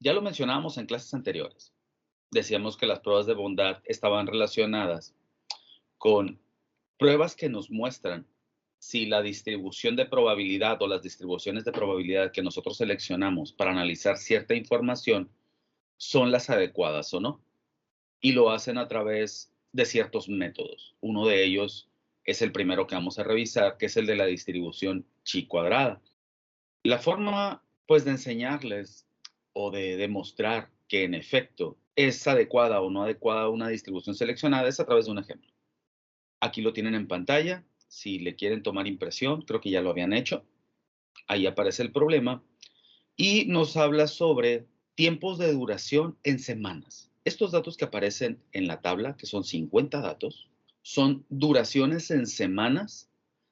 Ya lo mencionábamos en clases anteriores. Decíamos que las pruebas de bondad estaban relacionadas con pruebas que nos muestran si la distribución de probabilidad o las distribuciones de probabilidad que nosotros seleccionamos para analizar cierta información son las adecuadas o no. Y lo hacen a través de ciertos métodos. Uno de ellos es el primero que vamos a revisar, que es el de la distribución chi cuadrada. La forma, pues, de enseñarles o de demostrar que en efecto es adecuada o no adecuada una distribución seleccionada es a través de un ejemplo. Aquí lo tienen en pantalla. Si le quieren tomar impresión, creo que ya lo habían hecho. Ahí aparece el problema y nos habla sobre tiempos de duración en semanas. Estos datos que aparecen en la tabla, que son 50 datos, son duraciones en semanas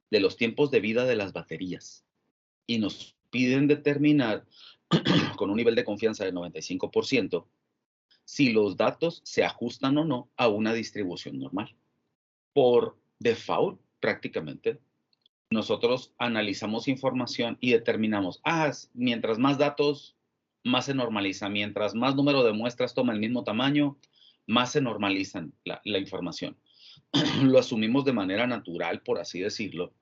de los tiempos de vida de las baterías. Y nos piden determinar con un nivel de confianza del 95% si los datos se ajustan o no a una distribución normal. Por default, prácticamente, nosotros analizamos información y determinamos, mientras más datos, más se normaliza, mientras más número de muestras toma el mismo tamaño, más se normalizan la información. Lo asumimos de manera natural, por así decirlo,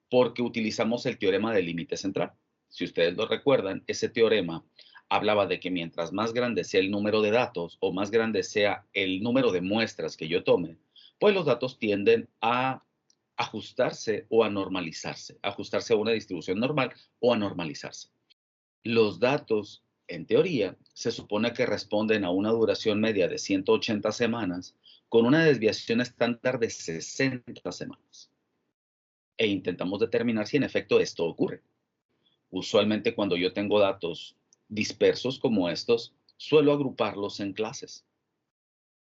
porque utilizamos el teorema del límite central. Si ustedes lo recuerdan, ese teorema hablaba de que mientras más grande sea el número de datos o más grande sea el número de muestras que yo tome, pues los datos tienden a ajustarse o a normalizarse, ajustarse a una distribución normal o a normalizarse. Los datos, en teoría, se supone que responden a una duración media de 180 semanas con una desviación estándar de 60 semanas. E intentamos determinar si en efecto esto ocurre. Usualmente cuando yo tengo datos dispersos como estos, suelo agruparlos en clases.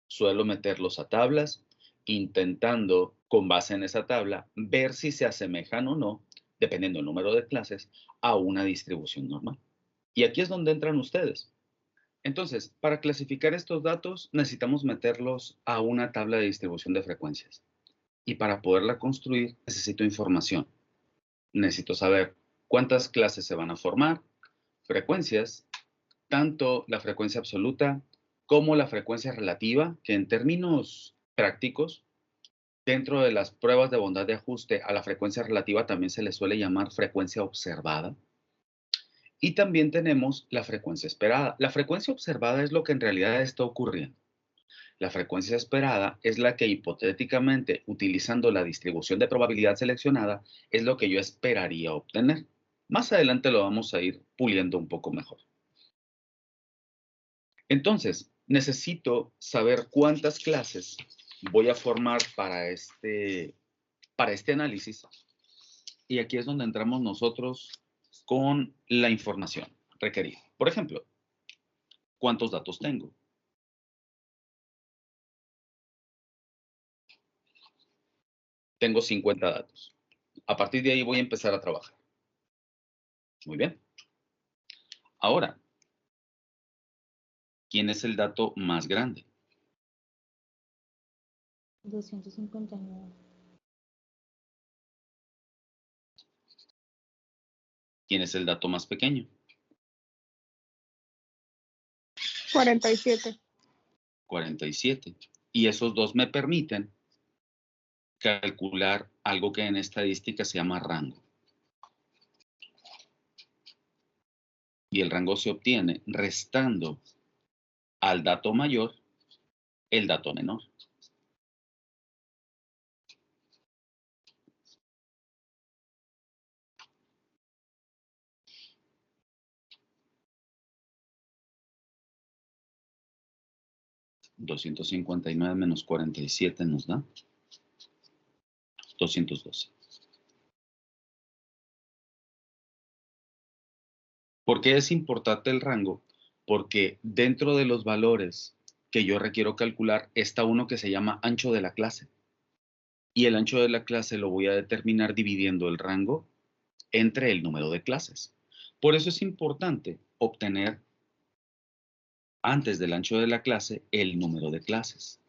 Suelo meterlos a tablas, intentando, con base en esa tabla, ver si se asemejan o no, dependiendo del número de clases, a una distribución normal. Y aquí es donde entran ustedes. Entonces, para clasificar estos datos, necesitamos meterlos a una tabla de distribución de frecuencias. Y para poderla construir, necesito información. Necesito saber cuántas clases se van a formar, frecuencias, tanto la frecuencia absoluta como la frecuencia relativa, que en términos prácticos, dentro de las pruebas de bondad de ajuste a la frecuencia relativa también se le suele llamar frecuencia observada. Y también tenemos la frecuencia esperada. La frecuencia observada es lo que en realidad está ocurriendo. La frecuencia esperada es la que hipotéticamente, utilizando la distribución de probabilidad seleccionada, es lo que yo esperaría obtener. Más adelante lo vamos a ir puliendo un poco mejor. Entonces, necesito saber cuántas clases voy a formar para este análisis. Y aquí es donde entramos nosotros con la información requerida. Por ejemplo, ¿cuántos datos tengo? Tengo 50 datos. A partir de ahí voy a empezar a trabajar. Muy bien. Ahora, ¿quién es el dato más grande? 259. ¿Quién es el dato más pequeño? 47. 47. Y esos dos me permiten calcular algo que en estadística se llama rango. Y el rango se obtiene restando al dato mayor el dato menor. $259 menos 47 nos da 212. ¿Por qué es importante el rango? Porque dentro de los valores que yo requiero calcular está uno que se llama ancho de la clase. Y el ancho de la clase lo voy a determinar dividiendo el rango entre el número de clases. Por eso es importante obtener antes del ancho de la clase el número de clases.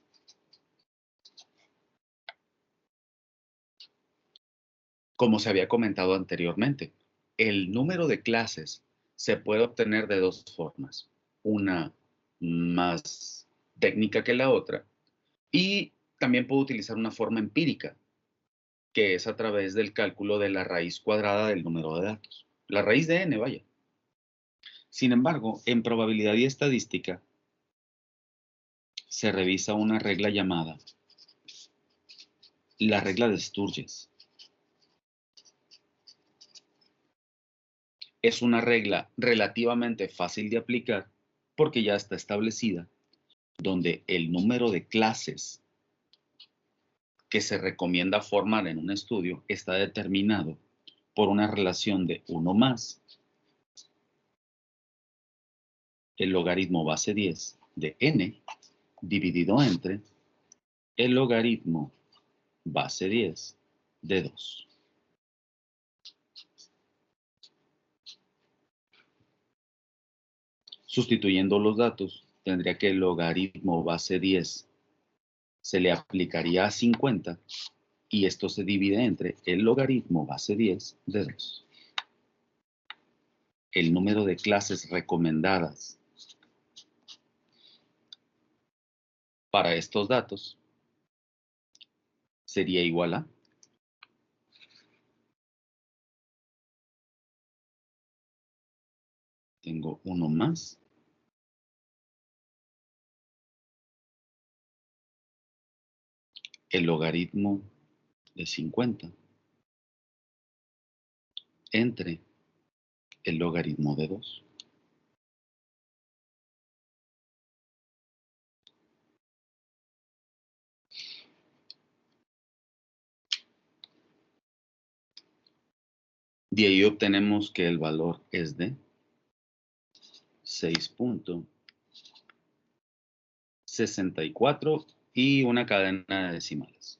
Como se había comentado anteriormente, el número de clases se puede obtener de dos formas. una más técnica que la otra. Y también puedo utilizar una forma empírica, que es a través del cálculo de la raíz cuadrada del número de datos. La raíz de n, vaya. Sin embargo, en probabilidad y estadística se revisa una regla llamada la regla de Sturges. Es una regla relativamente fácil de aplicar porque ya está establecida, donde el número de clases que se recomienda formar en un estudio está determinado por una relación de 1 más el logaritmo base 10 de n dividido entre el logaritmo base 10 de 2. Sustituyendo los datos, tendría que el logaritmo base 10 se le aplicaría a 50 y esto se divide entre el logaritmo base 10 de 2. El número de clases recomendadas para estos datos sería igual a tengo 1 más el logaritmo de 50 entre el logaritmo de 2. De ahí obtenemos que el valor es de 6.64 y una cadena de decimales.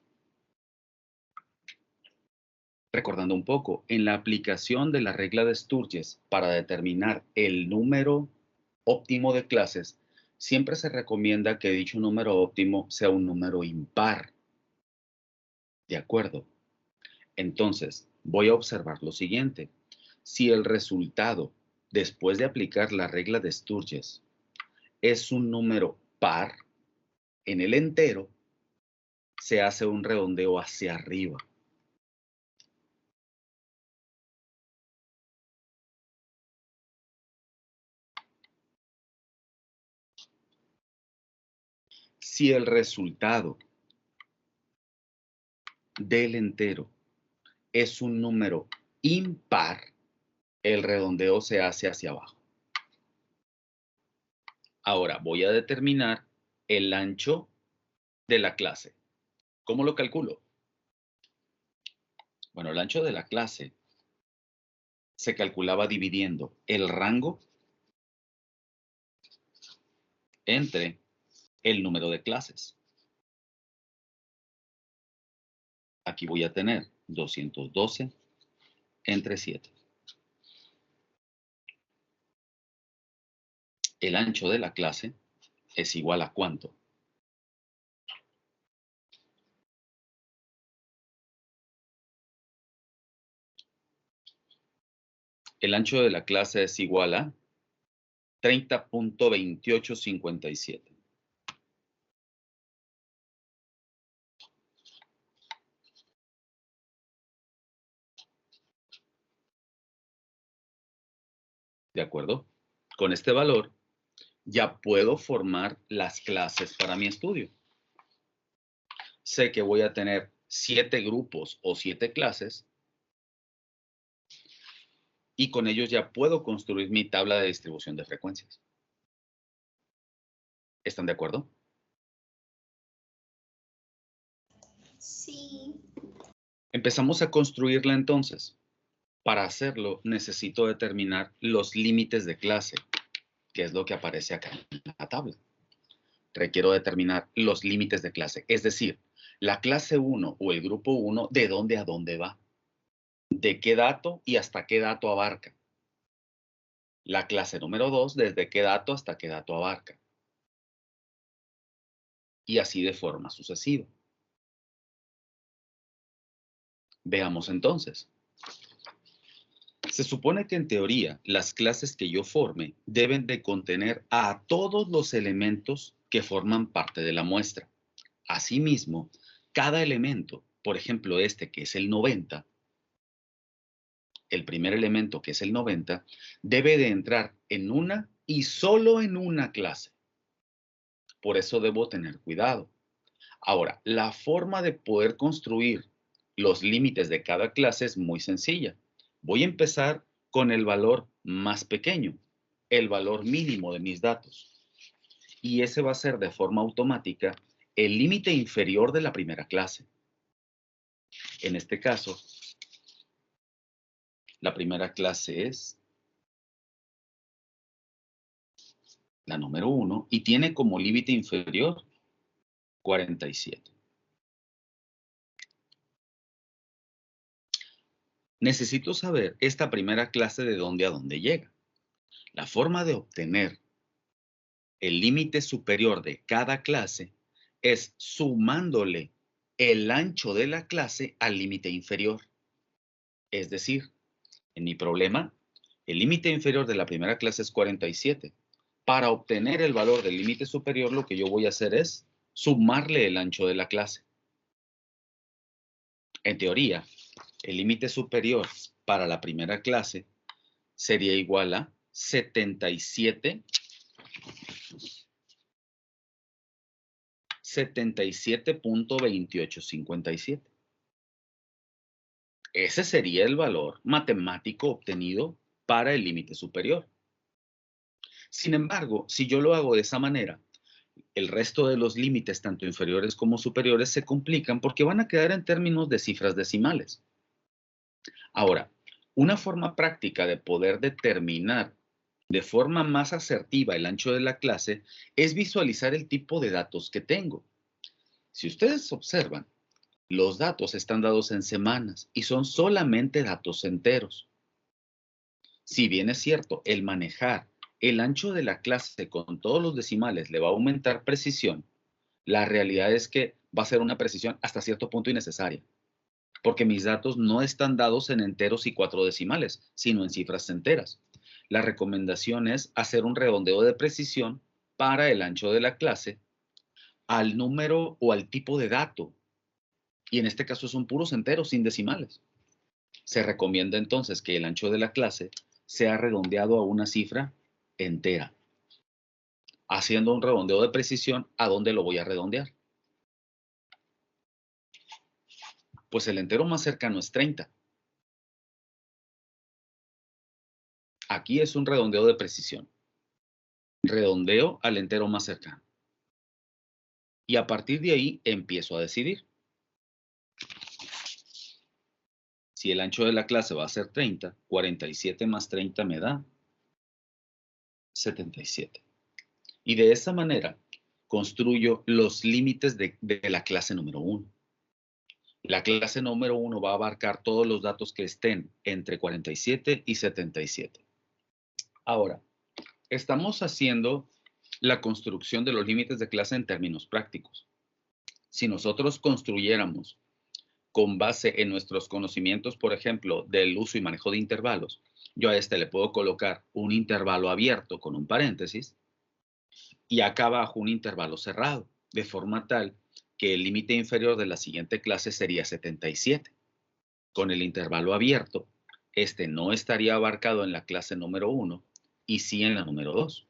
Recordando un poco, en la aplicación de la regla de Sturges para determinar el número óptimo de clases, siempre se recomienda que dicho número óptimo sea un número impar. ¿De acuerdo? Entonces, voy a observar lo siguiente. Si el resultado, después de aplicar la regla de Sturges, es un número par, en el entero se hace un redondeo hacia arriba. Si el resultado del entero es un número impar, el redondeo se hace hacia abajo. Ahora voy a determinar el ancho de la clase. ¿Cómo lo calculo? Bueno, el ancho de la clase se calculaba dividiendo el rango entre el número de clases. Aquí voy a tener 212 entre 7. El ancho de la clase es igual a ¿cuánto? El ancho de la clase es igual a 30.2857. ¿De acuerdo? Con este valor ya puedo formar las clases para mi estudio. Sé que voy a tener 7 grupos o 7 clases y con ellos ya puedo construir mi tabla de distribución de frecuencias. ¿Están de acuerdo? Sí. Empezamos a construirla entonces. Para hacerlo necesito determinar los límites de clase, que es lo que aparece acá en la tabla. Requiero determinar los límites de clase, es decir, la clase 1 o el grupo 1, ¿de dónde a dónde va? ¿De qué dato y hasta qué dato abarca? La clase número 2, ¿desde qué dato hasta qué dato abarca? Y así de forma sucesiva. Veamos entonces. Se supone que en teoría las clases que yo forme deben de contener a todos los elementos que forman parte de la muestra. Asimismo, cada elemento, por ejemplo este que es el 90, el primer elemento que es el 90, debe de entrar en una y solo en una clase. Por eso debo tener cuidado. Ahora, la forma de poder construir los límites de cada clase es muy sencilla. Voy a empezar con el valor más pequeño, el valor mínimo de mis datos. Y ese va a ser de forma automática el límite inferior de la primera clase. En este caso, la primera clase es la número 1 y tiene como límite inferior 47. Necesito saber esta primera clase de dónde a dónde llega. La forma de obtener el límite superior de cada clase es sumándole el ancho de la clase al límite inferior. Es decir, en mi problema, el límite inferior de la primera clase es 47. Para obtener el valor del límite superior, lo que yo voy a hacer es sumarle el ancho de la clase. En teoría, el límite superior para la primera clase sería igual a 77.2857. Ese sería el valor matemático obtenido para el límite superior. Sin embargo, si yo lo hago de esa manera, el resto de los límites, tanto inferiores como superiores, se complican porque van a quedar en términos de cifras decimales. Ahora, una forma práctica de poder determinar de forma más asertiva el ancho de la clase es visualizar el tipo de datos que tengo. Si ustedes observan, los datos están dados en semanas y son solamente datos enteros. Si bien es cierto, el manejar el ancho de la clase con todos los decimales le va a aumentar precisión, la realidad es que va a ser una precisión hasta cierto punto innecesaria, porque mis datos no están dados en enteros y 4 decimales, sino en cifras enteras. La recomendación es hacer un redondeo de precisión para el ancho de la clase al número o al tipo de dato. Y en este caso son puros enteros sin decimales. Se recomienda entonces que el ancho de la clase sea redondeado a una cifra entera. Haciendo un redondeo de precisión, ¿a dónde lo voy a redondear? Pues el entero más cercano es 30. Aquí es un redondeo de precisión. Redondeo al entero más cercano. Y a partir de ahí empiezo a decidir. Si el ancho de la clase va a ser 30, 47 más 30 me da 77. Y de esa manera construyo los límites de la clase número 1. La clase número 1 va a abarcar todos los datos que estén entre 47 y 77. Ahora, estamos haciendo la construcción de los límites de clase en términos prácticos. Si nosotros construyéramos con base en nuestros conocimientos, por ejemplo, del uso y manejo de intervalos, yo a este le puedo colocar un intervalo abierto con un paréntesis y acá abajo un intervalo cerrado, de forma tal que el límite inferior de la siguiente clase sería 77. Con el intervalo abierto, este no estaría abarcado en la clase número 1 y sí en la número 2.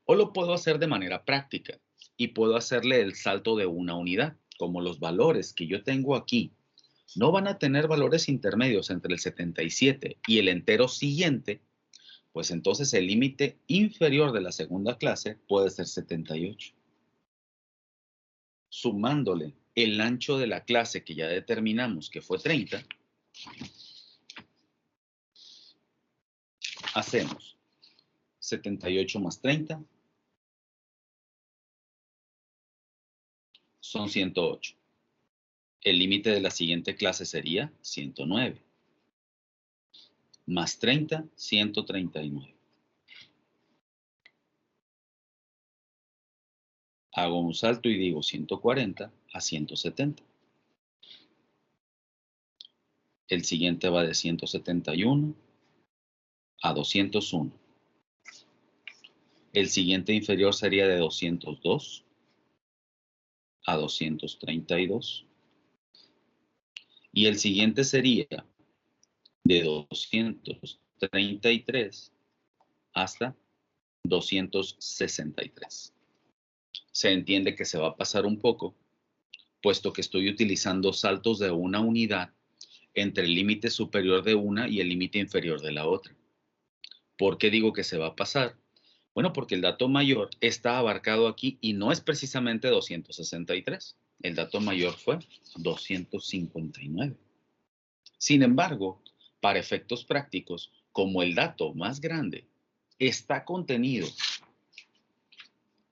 O lo puedo hacer de manera práctica y puedo hacerle el salto de una unidad, como los valores que yo tengo aquí no van a tener valores intermedios entre el 77 y el entero siguiente, pues entonces el límite inferior de la segunda clase puede ser 78. Sumándole el ancho de la clase que ya determinamos que fue 30, hacemos 78 más 30 son 108. El límite de la siguiente clase sería 109. Más 30, 139. Hago un salto y digo 140 a 170. El siguiente va de 171 a 201. El siguiente inferior sería de 202 a 232. Y el siguiente sería de 233 hasta 263. Se entiende que se va a pasar un poco, puesto que estoy utilizando saltos de una unidad entre el límite superior de una y el límite inferior de la otra. ¿Por qué digo que se va a pasar? Bueno, porque el dato mayor está abarcado aquí y no es precisamente 263. El dato mayor fue 259. Sin embargo, para efectos prácticos, como el dato más grande está contenido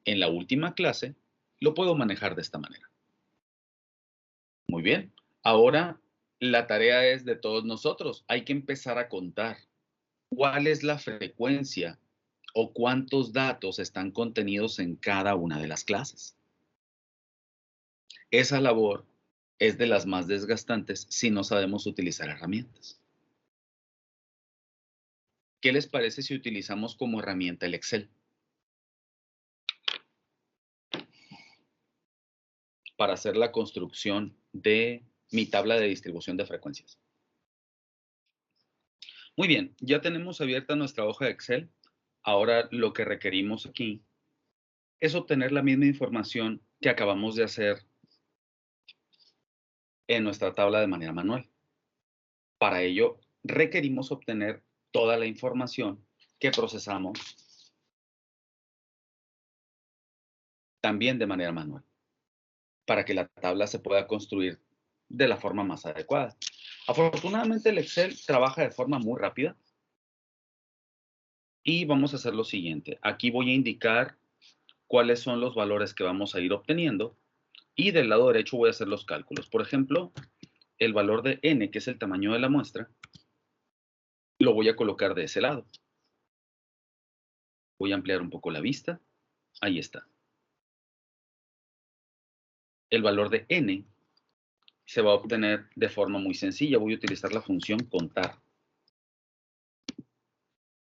en la última clase, lo puedo manejar de esta manera. Muy bien. Ahora la tarea es de todos nosotros. Hay que empezar a contar cuál es la frecuencia o cuántos datos están contenidos en cada una de las clases. Esa labor es de las más desgastantes si no sabemos utilizar herramientas. ¿Qué les parece si utilizamos como herramienta el Excel? Para hacer la construcción de mi tabla de distribución de frecuencias. Muy bien, ya tenemos abierta nuestra hoja de Excel. Ahora lo que requerimos aquí es obtener la misma información que acabamos de hacer en nuestra tabla de manera manual. Para ello, requerimos obtener toda la información que procesamos también de manera manual, para que la tabla se pueda construir de la forma más adecuada. Afortunadamente, el Excel trabaja de forma muy rápida y vamos a hacer lo siguiente. Aquí voy a indicar cuáles son los valores que vamos a ir obteniendo y del lado derecho voy a hacer los cálculos. Por ejemplo, el valor de n, que es el tamaño de la muestra, lo voy a colocar de ese lado. Voy a ampliar un poco la vista. Ahí está. El valor de n se va a obtener de forma muy sencilla. Voy a utilizar la función contar.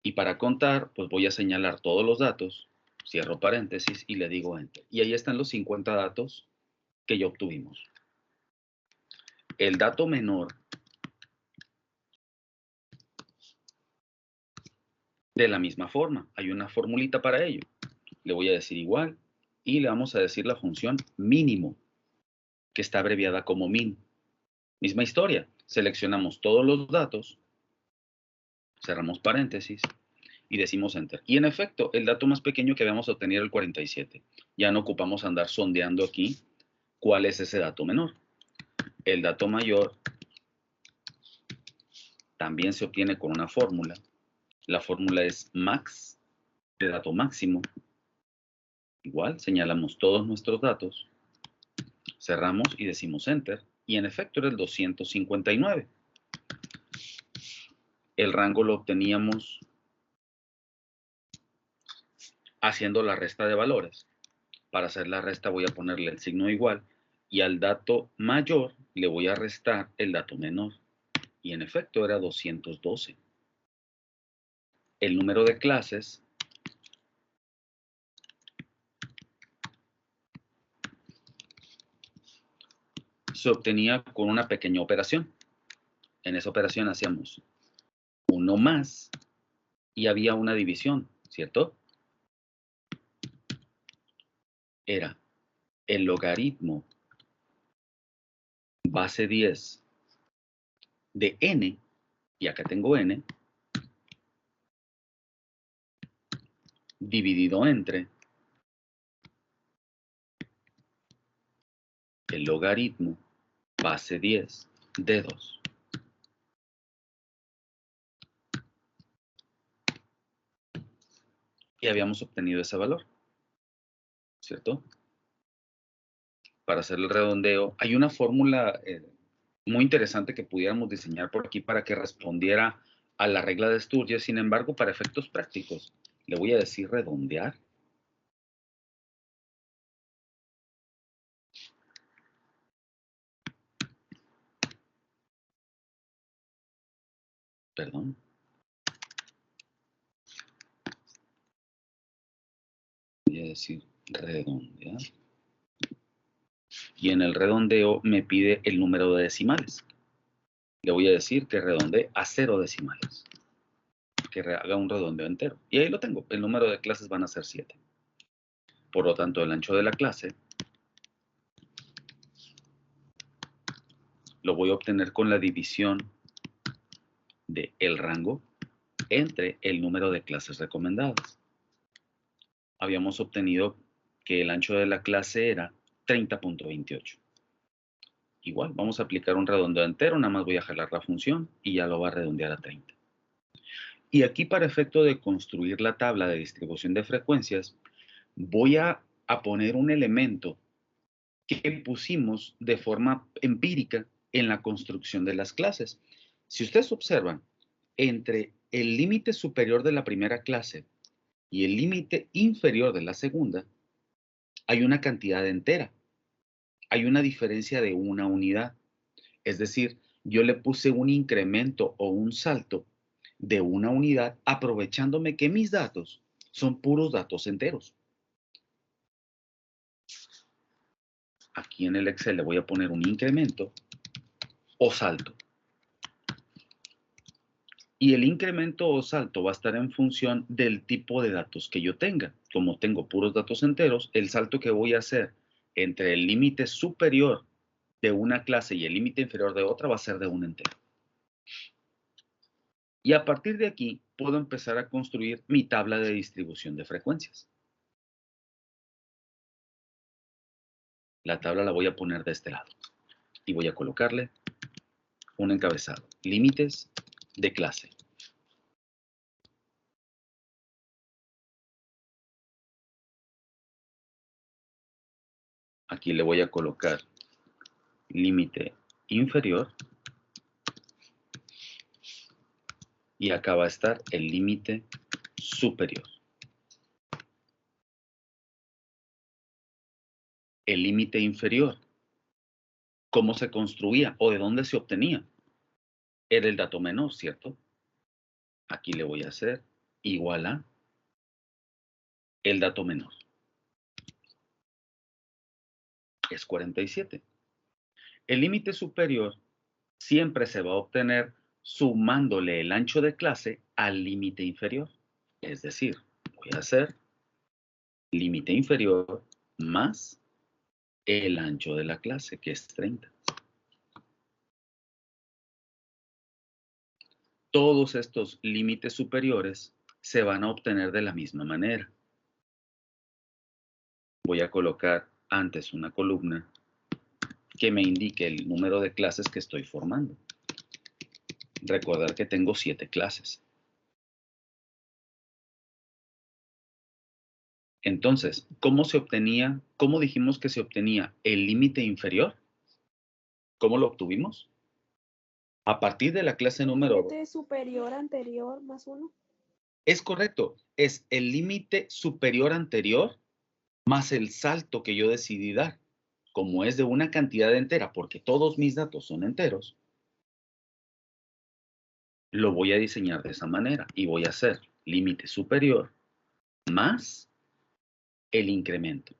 Y para contar, pues voy a señalar todos los datos, cierro paréntesis y le digo Enter. Y ahí están los 50 datos que ya obtuvimos. El dato menor de la misma forma. Hay una formulita para ello. Le voy a decir igual y le vamos a decir la función mínimo, que está abreviada como min. Misma historia. Seleccionamos todos los datos, cerramos paréntesis y decimos Enter. Y en efecto, el dato más pequeño que habíamos obtenido era el 47. Ya no ocupamos andar sondeando aquí cuál es ese dato menor. El dato mayor también se obtiene con una fórmula. La fórmula es max, de dato máximo. Igual, señalamos todos nuestros datos, cerramos y decimos Enter. Y en efecto era el 259. El rango lo obteníamos haciendo la resta de valores. Para hacer la resta voy a ponerle el signo igual y al dato mayor le voy a restar el dato menor. Y en efecto era 212. El número de clases se obtenía con una pequeña operación. En esa operación hacíamos uno más y había una división, ¿cierto? Era el logaritmo base 10 de n, y acá tengo n, dividido entre el logaritmo base 10 de 2. Y habíamos obtenido ese valor, ¿cierto? Para hacer el redondeo, hay una fórmula muy interesante que pudiéramos diseñar por aquí para que respondiera a la regla de Sturge. Sin embargo, para efectos prácticos, le voy a decir redondear. Perdón. Voy a decir redondear. Y en el redondeo me pide el número de decimales. Le voy a decir que redondee a 0 decimales. Que haga un redondeo entero. Y ahí lo tengo. El número de clases van a ser 7. Por lo tanto, el ancho de la clase lo voy a obtener con la división de el rango entre el número de clases recomendadas. Habíamos obtenido que el ancho de la clase era 30.28. Igual, vamos a aplicar un redondeo entero, nada más voy a jalar la función y ya lo va a redondear a 30. Y aquí, para efecto de construir la tabla de distribución de frecuencias, voy a poner un elemento que pusimos de forma empírica en la construcción de las clases. Si ustedes observan, entre el límite superior de la primera clase y el límite inferior de la segunda, hay una cantidad entera. Hay una diferencia de una unidad. Es decir, yo le puse un incremento o un salto de una unidad aprovechándome que mis datos son puros datos enteros. Aquí en el Excel le voy a poner un incremento o salto. Y el incremento o salto va a estar en función del tipo de datos que yo tenga. Como tengo puros datos enteros, el salto que voy a hacer entre el límite superior de una clase y el límite inferior de otra va a ser de un entero. Y a partir de aquí puedo empezar a construir mi tabla de distribución de frecuencias. La tabla la voy a poner de este lado y voy a colocarle un encabezado. Límites de clase. Aquí le voy a colocar límite inferior. Y acá va a estar el límite superior. El límite inferior, ¿cómo se construía o de dónde se obtenía? Era el dato menor, ¿cierto? Aquí le voy a hacer igual a el dato menor. Es 47. El límite superior siempre se va a obtener sumándole el ancho de clase al límite inferior. Es decir, voy a hacer límite inferior más el ancho de la clase, que es 30. Todos estos límites superiores se van a obtener de la misma manera. Voy a colocar antes una columna que me indique el número de clases que estoy formando. Recordar que tengo 7 clases. Entonces, cómo dijimos que se obtenía el límite inferior? ¿Cómo lo obtuvimos? A partir de la clase número... Límite superior anterior más 1. Es correcto, es el límite superior anterior más el salto que yo decidí dar. Como es de una cantidad entera, porque todos mis datos son enteros, lo voy a diseñar de esa manera y voy a hacer límite superior más el incremento.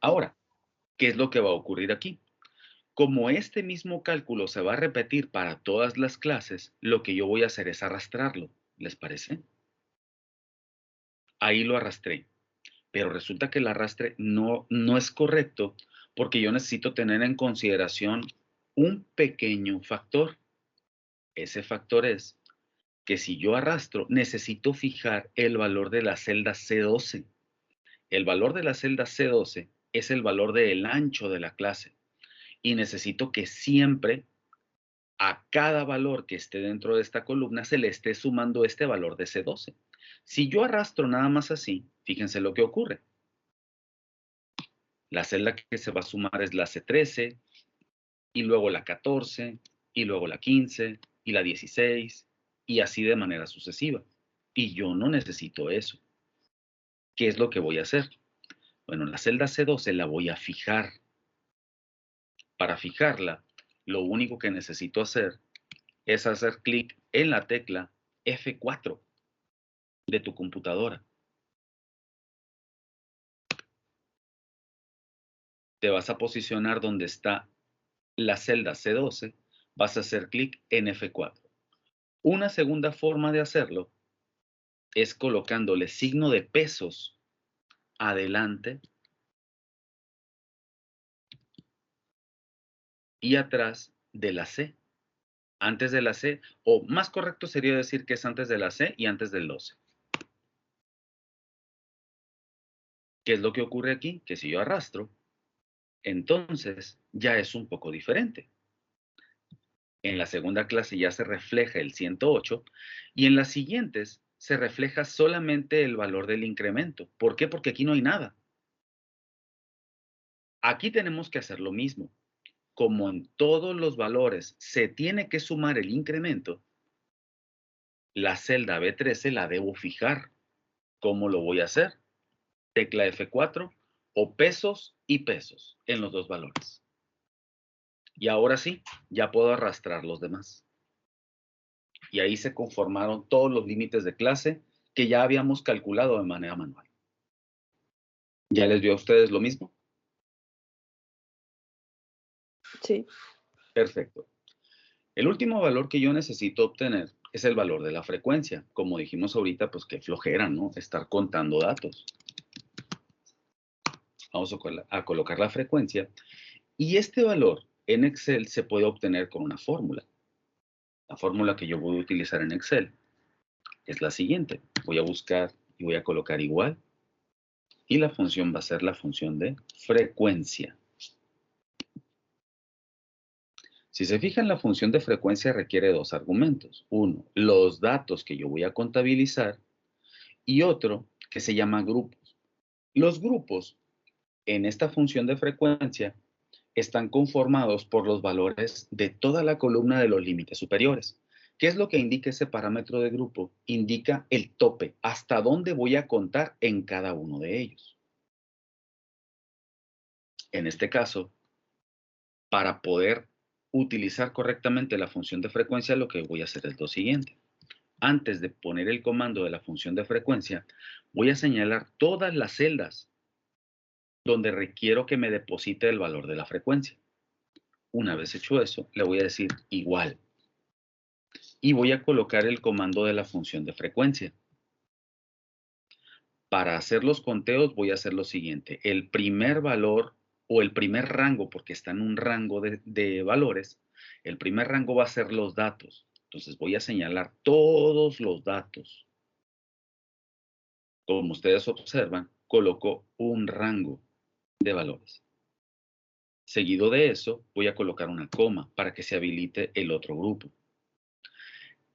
Ahora, ¿qué es lo que va a ocurrir aquí? Como este mismo cálculo se va a repetir para todas las clases, lo que yo voy a hacer es arrastrarlo. ¿Les parece? Ahí lo arrastré. Pero resulta que el arrastre no es correcto porque yo necesito tener en consideración un pequeño factor. Ese factor es que si yo arrastro, necesito fijar el valor de la celda C12. El valor de la celda C12 es el valor del ancho de la clase. Y necesito que siempre a cada valor que esté dentro de esta columna se le esté sumando este valor de C12. Si yo arrastro nada más así, fíjense lo que ocurre. La celda que se va a sumar es la C13, y luego la 14, y luego la 15, y la 16, y así de manera sucesiva. Y yo no necesito eso. ¿Qué es lo que voy a hacer? Bueno, la celda C12 la voy a fijar. Para fijarla, lo único que necesito hacer es hacer clic en la tecla F4. de tu computadora. Te vas a posicionar donde está la celda C12, vas a hacer clic en F4. Una segunda forma de hacerlo es colocándole signo de pesos adelante y atrás de la C. Antes de la C, o más correcto sería decir que es antes de la C y antes del 12. ¿Qué es lo que ocurre aquí? Que si yo arrastro, entonces ya es un poco diferente. En la segunda clase ya se refleja el 108 y en las siguientes se refleja solamente el valor del incremento. ¿Por qué? Porque aquí no hay nada. Aquí tenemos que hacer lo mismo. Como en todos los valores se tiene que sumar el incremento, la celda B13 la debo fijar. ¿Cómo lo voy a hacer? Tecla F4 o pesos y pesos en los dos valores. Y ahora sí, ya puedo arrastrar los demás. Y ahí se conformaron todos los límites de clase que ya habíamos calculado de manera manual. ¿Ya les dio a ustedes lo mismo? Sí. Perfecto. El último valor que yo necesito obtener es el valor de la frecuencia. Como dijimos ahorita, pues qué flojera, ¿no? Estar contando datos. Vamos a colocar la frecuencia. Y este valor en Excel se puede obtener con una fórmula. La fórmula que yo voy a utilizar en Excel es la siguiente. Voy a buscar y voy a colocar igual. Y la función va a ser la función de frecuencia. Si se fijan, la función de frecuencia requiere dos argumentos. Uno, los datos que yo voy a contabilizar y otro que se llama grupos. Los grupos en esta función de frecuencia están conformados por los valores de toda la columna de los límites superiores. ¿Qué es lo que indica ese parámetro de grupo? Indica el tope, hasta dónde voy a contar en cada uno de ellos. En este caso, para poder utilizar correctamente la función de frecuencia, lo que voy a hacer es lo siguiente. Antes de poner el comando de la función de frecuencia, voy a señalar todas las celdas donde requiero que me deposite el valor de la frecuencia. Una vez hecho eso, le voy a decir igual. Y voy a colocar el comando de la función de frecuencia. Para hacer los conteos voy a hacer lo siguiente. El primer valor o el primer rango, porque está en un rango de valores, el primer rango va a ser los datos. Entonces voy a señalar todos los datos. Como ustedes observan, coloco un rango de valores. Seguido de eso, voy a colocar una coma para que se habilite el otro grupo.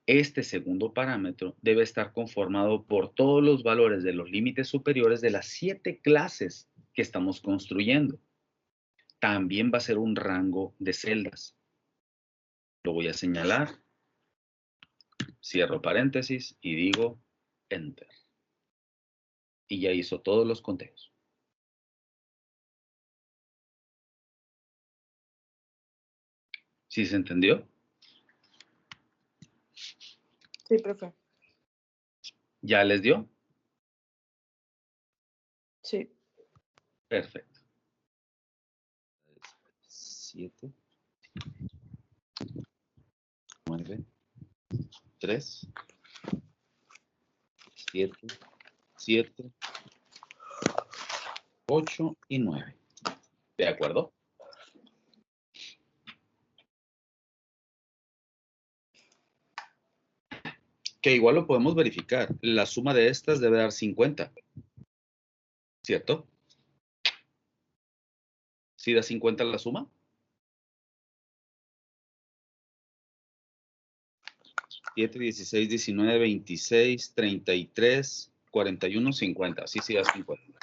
Este segundo parámetro debe estar conformado por todos los valores de los límites superiores de las 7 clases que estamos construyendo. También va a ser un rango de celdas. Lo voy a señalar, cierro paréntesis y digo Enter. Y ya hizo todos los conteos. ¿Sí se entendió? Sí, profe. ¿Ya les dio? Sí. Perfecto. 7, 9, 3, 7, 7, 8 y 9. ¿De acuerdo? Que igual lo podemos verificar. La suma de estas debe dar 50. ¿Cierto? ¿Sí da 50 la suma? 7, 16, 19, 26, 33, 41, 50. Sí da 50.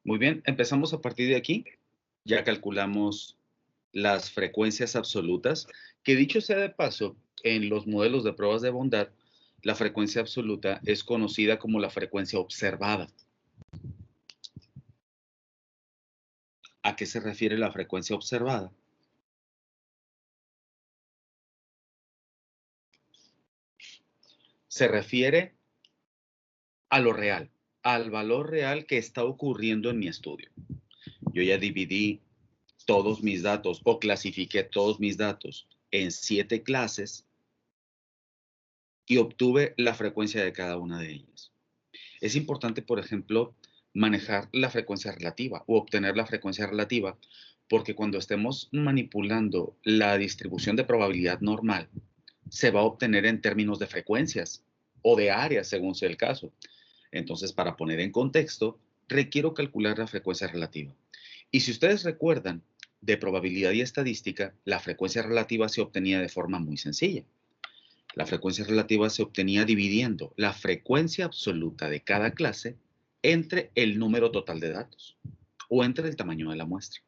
Muy bien, empezamos a partir de aquí. Ya calculamos las frecuencias absolutas, que dicho sea de paso, en los modelos de pruebas de bondad, la frecuencia absoluta es conocida como la frecuencia observada. ¿A qué se refiere la frecuencia observada? Se refiere a lo real, al valor real que está ocurriendo en mi estudio. Yo ya dividí todos mis datos o clasifiqué todos mis datos en 7 clases y obtuve la frecuencia de cada una de ellas. Es importante, por ejemplo, manejar la frecuencia relativa o obtener la frecuencia relativa, porque cuando estemos manipulando la distribución de probabilidad normal, se va a obtener en términos de frecuencias o de áreas, según sea el caso. Entonces, para poner en contexto, requiero calcular la frecuencia relativa. Y si ustedes recuerdan, de probabilidad y estadística, la frecuencia relativa se obtenía de forma muy sencilla. La frecuencia relativa se obtenía dividiendo la frecuencia absoluta de cada clase entre el número total de datos o entre el tamaño de la muestra.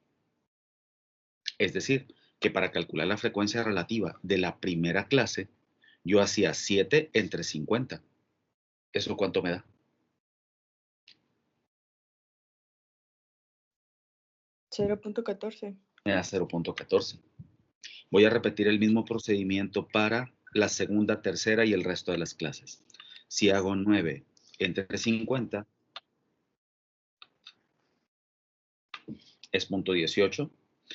Es decir, que para calcular la frecuencia relativa de la primera clase, yo hacía 7 entre 50. ¿Eso cuánto me da? 0.14. Me da 0.14. Voy a repetir el mismo procedimiento para la segunda, tercera y el resto de las clases. Si hago 9 entre 50, es 0.18.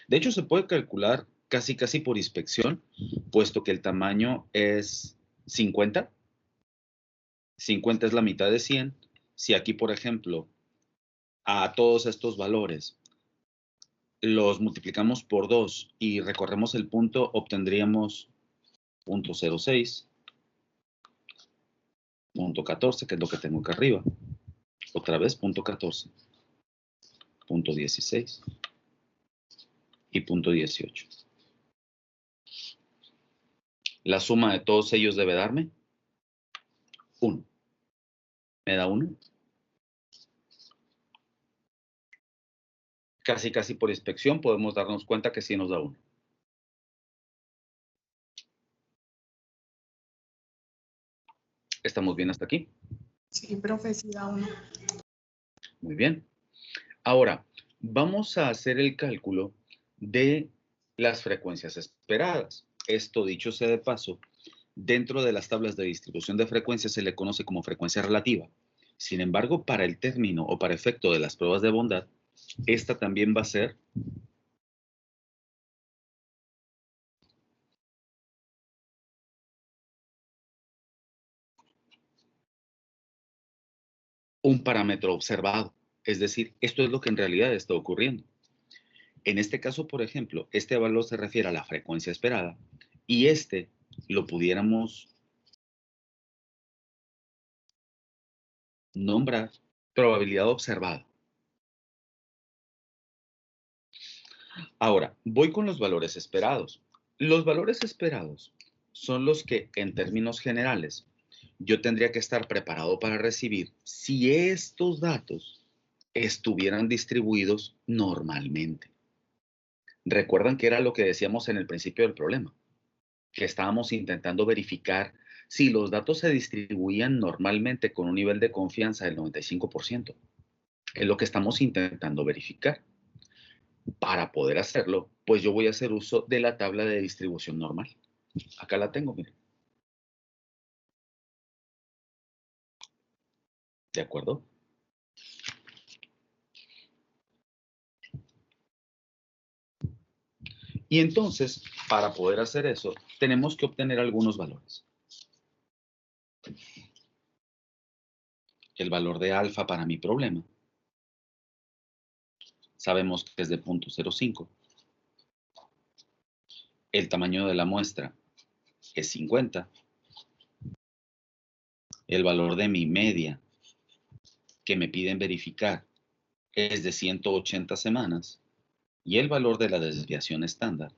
De hecho, se puede calcular casi por inspección, puesto que el tamaño es 50. 50 es la mitad de 100. Si aquí, por ejemplo, a todos estos valores los multiplicamos por 2 y recorremos el punto, obtendríamos 0.06, 0.14, que es lo que tengo acá arriba. Otra vez 0.14, 0.16 y 0.18. La suma de todos ellos debe darme 1. ¿Me da 1? Casi por inspección podemos darnos cuenta que sí nos da 1. ¿Estamos bien hasta aquí? Sí, profe, sí da uno. Muy bien. Ahora, vamos a hacer el cálculo de las frecuencias esperadas. Esto, dicho sea de paso, dentro de las tablas de distribución de frecuencias se le conoce como frecuencia relativa. Sin embargo, para el término o para efecto de las pruebas de bondad, esta también va a ser un parámetro observado. Es decir, esto es lo que en realidad está ocurriendo. En este caso, por ejemplo, este valor se refiere a la frecuencia esperada y este lo pudiéramos nombrar probabilidad observada. Ahora, voy con los valores esperados. Los valores esperados son los que, en términos generales, yo tendría que estar preparado para recibir si estos datos estuvieran distribuidos normalmente. Recuerdan que era lo que decíamos en el principio del problema, que estábamos intentando verificar si los datos se distribuían normalmente con un nivel de confianza del 95%. Es lo que estamos intentando verificar. Para poder hacerlo, pues yo voy a hacer uso de la tabla de distribución normal. Acá la tengo, miren. ¿De acuerdo? Y entonces, para poder hacer eso, tenemos que obtener algunos valores. El valor de alfa para mi problema. Sabemos que es de 0.05. El tamaño de la muestra es 50. El valor de mi media que me piden verificar es de 180 semanas. Y el valor de la desviación estándar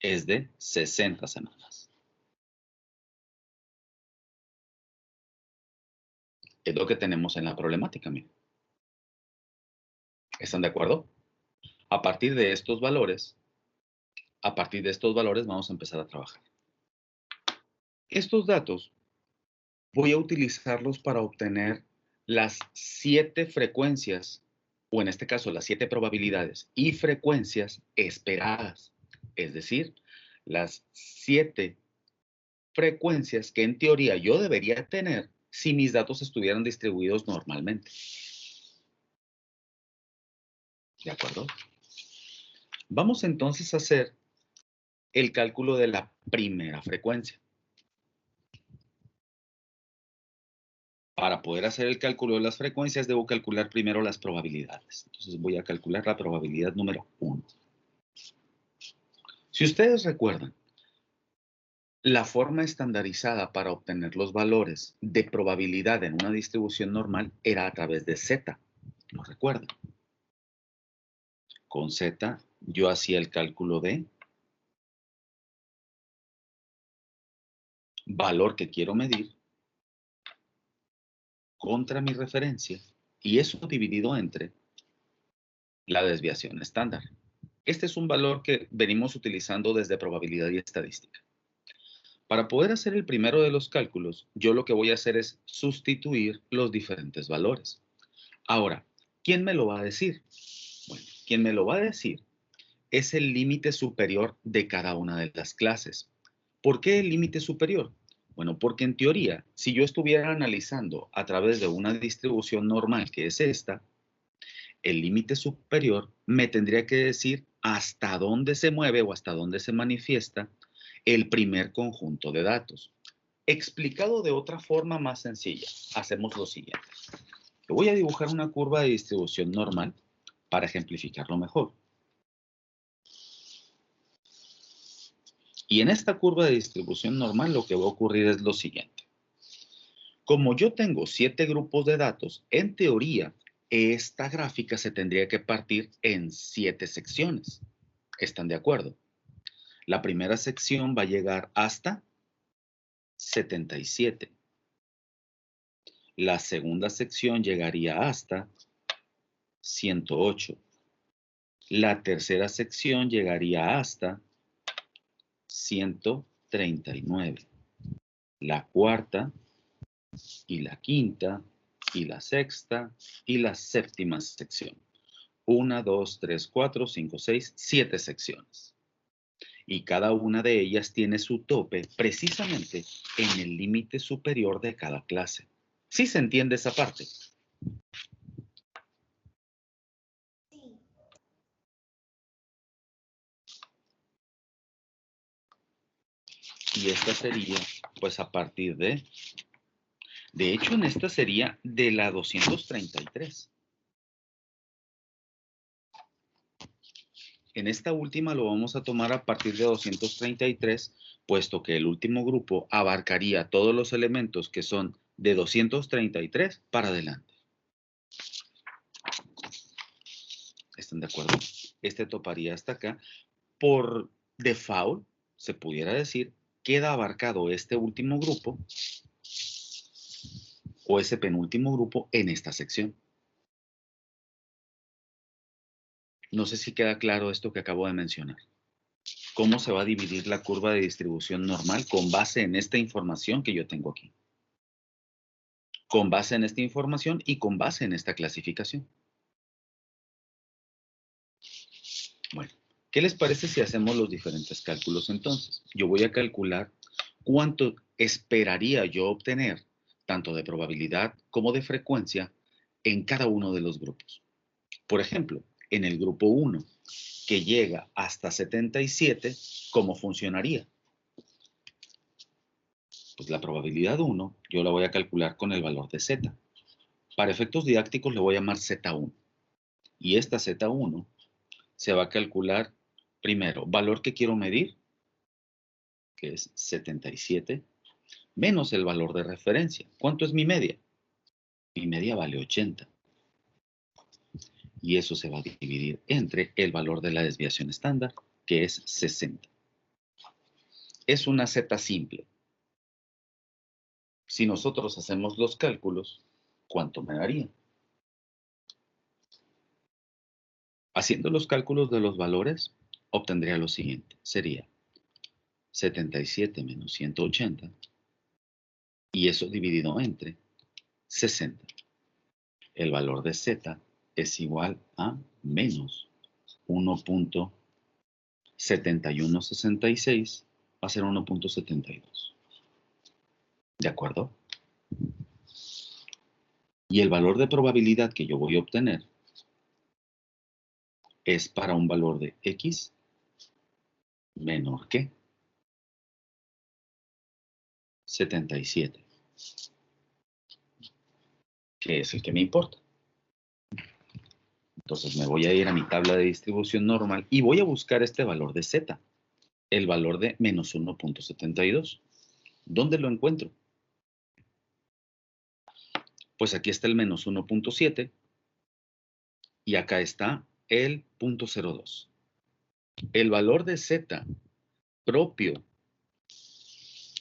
es de 60 semanas. Es lo que tenemos en la problemática, miren. ¿Están de acuerdo? A partir de estos valores vamos a empezar a trabajar. Estos datos voy a utilizarlos para obtener las 7 frecuencias o en este caso las 7 probabilidades y frecuencias esperadas, es decir, las 7 frecuencias que en teoría yo debería tener si mis datos estuvieran distribuidos normalmente. ¿De acuerdo? Vamos entonces a hacer el cálculo de la primera frecuencia. Para poder hacer el cálculo de las frecuencias, debo calcular primero las probabilidades. Entonces voy a calcular la probabilidad número 1. Si ustedes recuerdan, la forma estandarizada para obtener los valores de probabilidad en una distribución normal era a través de Z. ¿Lo recuerdan? Con Z yo hacía el cálculo de valor que quiero medir contra mi referencia y eso dividido entre la desviación estándar. Este es un valor que venimos utilizando desde probabilidad y estadística. Para poder hacer el primero de los cálculos, yo lo que voy a hacer es sustituir los diferentes valores. Ahora, ¿quién me lo va a decir? Bueno, quien me lo va a decir es el límite superior de cada una de las clases. ¿Por qué el límite superior? Bueno, porque en teoría, si yo estuviera analizando a través de una distribución normal, que es esta, el límite superior me tendría que decir hasta dónde se mueve o hasta dónde se manifiesta el primer conjunto de datos. Explicado de otra forma más sencilla, hacemos lo siguiente. Yo voy a dibujar una curva de distribución normal para ejemplificarlo mejor. Y en esta curva de distribución normal lo que va a ocurrir es lo siguiente. Como yo tengo 7 grupos de datos, en teoría, esta gráfica se tendría que partir en 7 secciones. ¿Están de acuerdo? La primera sección va a llegar hasta 77. La segunda sección llegaría hasta 108. La tercera sección llegaría hasta 139. La cuarta y la quinta y la sexta y la séptima sección. 1, 2, 3, 4, 5, 6, 7 secciones. Y cada una de ellas tiene su tope precisamente en el límite superior de cada clase. ¿Sí se entiende esa parte? Y esta sería, pues a partir de hecho, en esta sería de la 233. En esta última lo vamos a tomar a partir de 233, puesto que el último grupo abarcaría todos los elementos que son de 233 para adelante. ¿Están de acuerdo? Este toparía hasta acá. Por default, se pudiera decir, queda abarcado este último grupo o ese penúltimo grupo en esta sección. No sé si queda claro esto que acabo de mencionar. ¿Cómo se va a dividir la curva de distribución normal con base en esta información que yo tengo aquí? Con base en esta información y con base en esta clasificación. Bueno, ¿qué les parece si hacemos los diferentes cálculos entonces? Yo voy a calcular cuánto esperaría yo obtener, tanto de probabilidad como de frecuencia, en cada uno de los grupos. Por ejemplo, en el grupo 1, que llega hasta 77, ¿cómo funcionaría? Pues la probabilidad 1 yo la voy a calcular con el valor de Z. Para efectos didácticos le voy a llamar Z1. Y esta Z1 se va a calcular primero, valor que quiero medir, que es 77, menos el valor de referencia. ¿Cuánto es mi media? Mi media vale 80. Y eso se va a dividir entre el valor de la desviación estándar, que es 60. Es una Z simple. Si nosotros hacemos los cálculos, ¿cuánto me daría? Haciendo los cálculos de los valores, obtendría lo siguiente. Sería 77 menos 180 y eso dividido entre 60. El valor de Z es igual a menos 1.7166, va a ser 1.72. ¿De acuerdo? Y el valor de probabilidad que yo voy a obtener es para un valor de x menor que 77, que es el que me importa. Entonces me voy a ir a mi tabla de distribución normal y voy a buscar este valor de z, el valor de menos 1.72. ¿Dónde lo encuentro? Pues aquí está el menos 1.7 y acá está el 0.02. El valor de z propio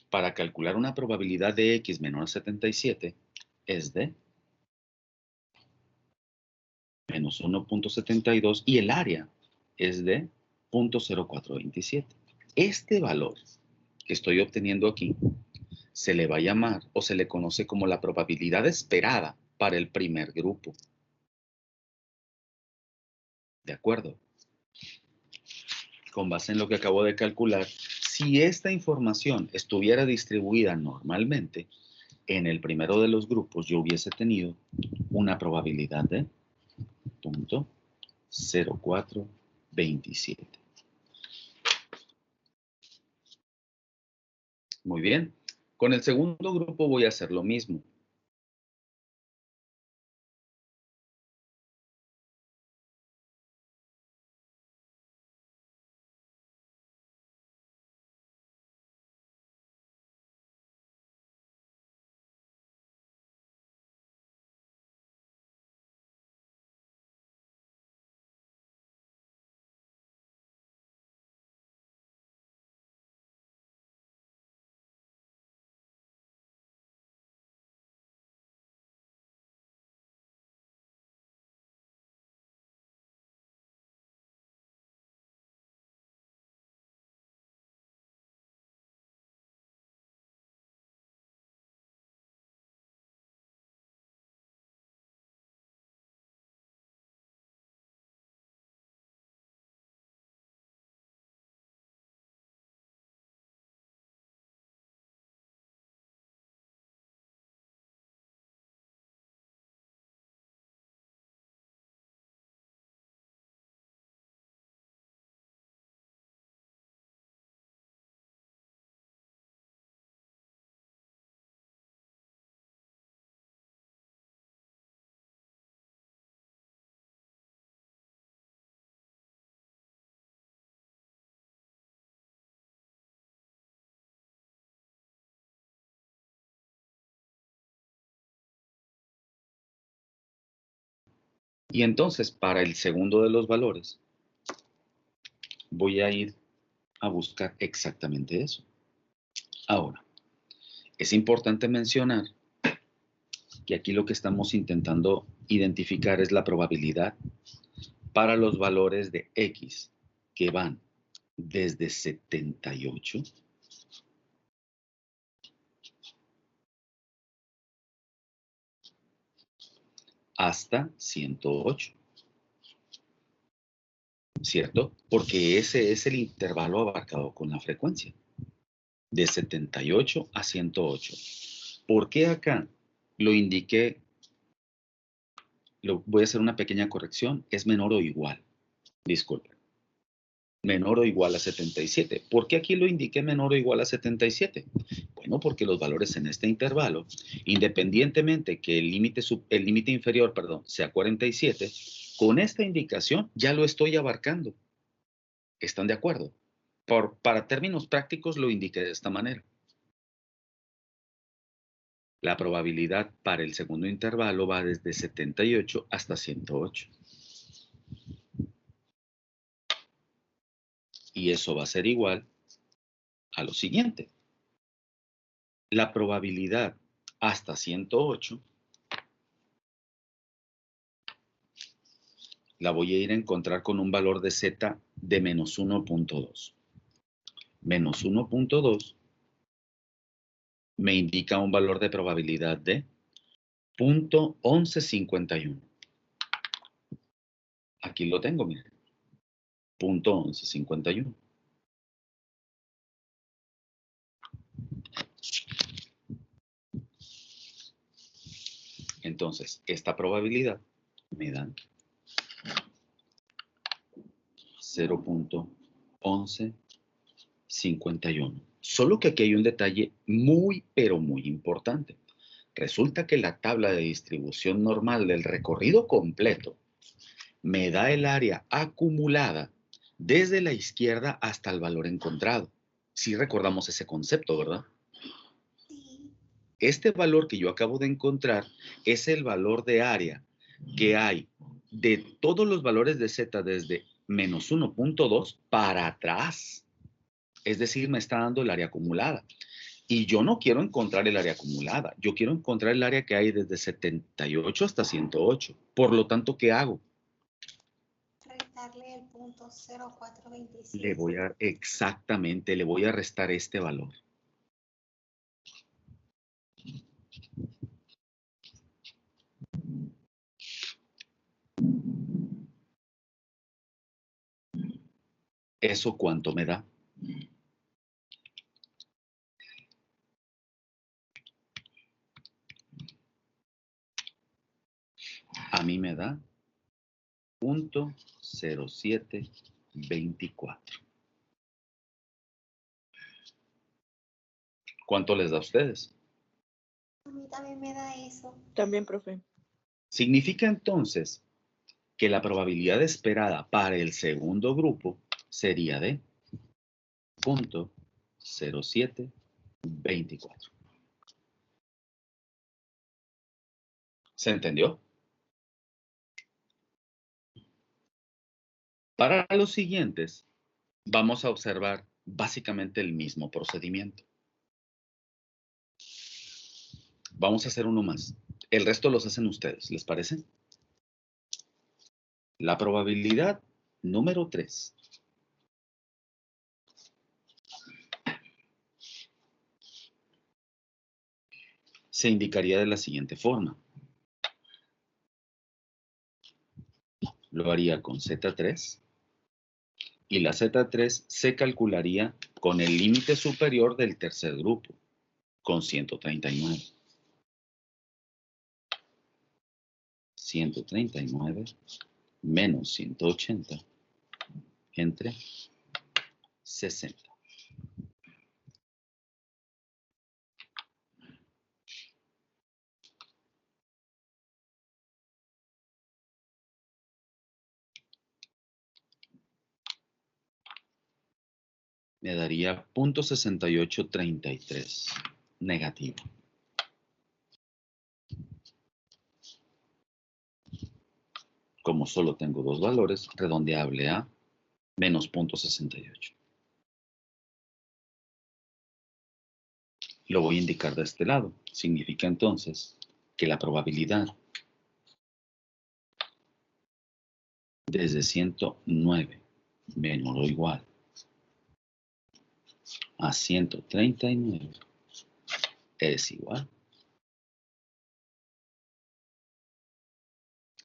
para calcular una probabilidad de x menor a 77 es de menos 1.72 y el área es de 0.0427. Este valor que estoy obteniendo aquí se le va a llamar o se le conoce como la probabilidad esperada para el primer grupo. ¿De acuerdo? Con base en lo que acabo de calcular, si esta información estuviera distribuida normalmente, en el primero de los grupos yo hubiese tenido una probabilidad de 0.0427. Muy bien. Con el segundo grupo voy a hacer lo mismo. Y entonces, para el segundo de los valores, voy a ir a buscar exactamente eso. Ahora, es importante mencionar que aquí lo que estamos intentando identificar es la probabilidad para los valores de x que van desde 78 hasta 108. ¿Cierto? Porque ese es el intervalo abarcado con la frecuencia, de 78 a 108. ¿Por qué acá lo indiqué? Voy a hacer una pequeña corrección, es menor o igual, disculpen. Menor o igual a 77. ¿Por qué aquí lo indiqué menor o igual a 77? Bueno, porque los valores en este intervalo, independientemente que el límite inferior, sea 47, con esta indicación ya lo estoy abarcando. ¿Están de acuerdo? Para términos prácticos lo indiqué de esta manera. La probabilidad para el segundo intervalo va desde 78 hasta 108. Y eso va a ser igual a lo siguiente. La probabilidad hasta 108 la voy a ir a encontrar con un valor de z de menos 1.2. Menos 1.2 me indica un valor de probabilidad de 0.1151. Aquí lo tengo, miren. 0.1151. Entonces, esta probabilidad me da 0.1151. Solo que aquí hay un detalle muy, pero muy importante. Resulta que la tabla de distribución normal del recorrido completo me da el área acumulada desde la izquierda hasta el valor encontrado. Sí recordamos ese concepto, ¿verdad? Este valor que yo acabo de encontrar es el valor de área que hay de todos los valores de z desde menos 1.2 para atrás. Es decir, me está dando el área acumulada. Y yo no quiero encontrar el área acumulada. Yo quiero encontrar el área que hay desde 78 hasta 108. Por lo tanto, ¿qué hago? Restarle el punto 0427. Exactamente, le voy a restar este valor. ¿Eso cuánto me da? A mí me da 0.0724. ¿Cuánto les da a ustedes? A mí también me da eso. También, profe. Significa entonces que la probabilidad esperada para el segundo grupo sería de 0.0724. ¿Se entendió? Para los siguientes, vamos a observar básicamente el mismo procedimiento. Vamos a hacer uno más. El resto los hacen ustedes, ¿les parece? La probabilidad número 3. Se indicaría de la siguiente forma. Lo haría con Z3 y la Z3 se calcularía con el límite superior del tercer grupo, con 139. 139 menos 180 entre 60. Me daría 0.6833 negativo. Como solo tengo dos valores, redondeable a menos 0.68. Lo voy a indicar de este lado. Significa entonces que la probabilidad desde 109 menor o igual a 139 es igual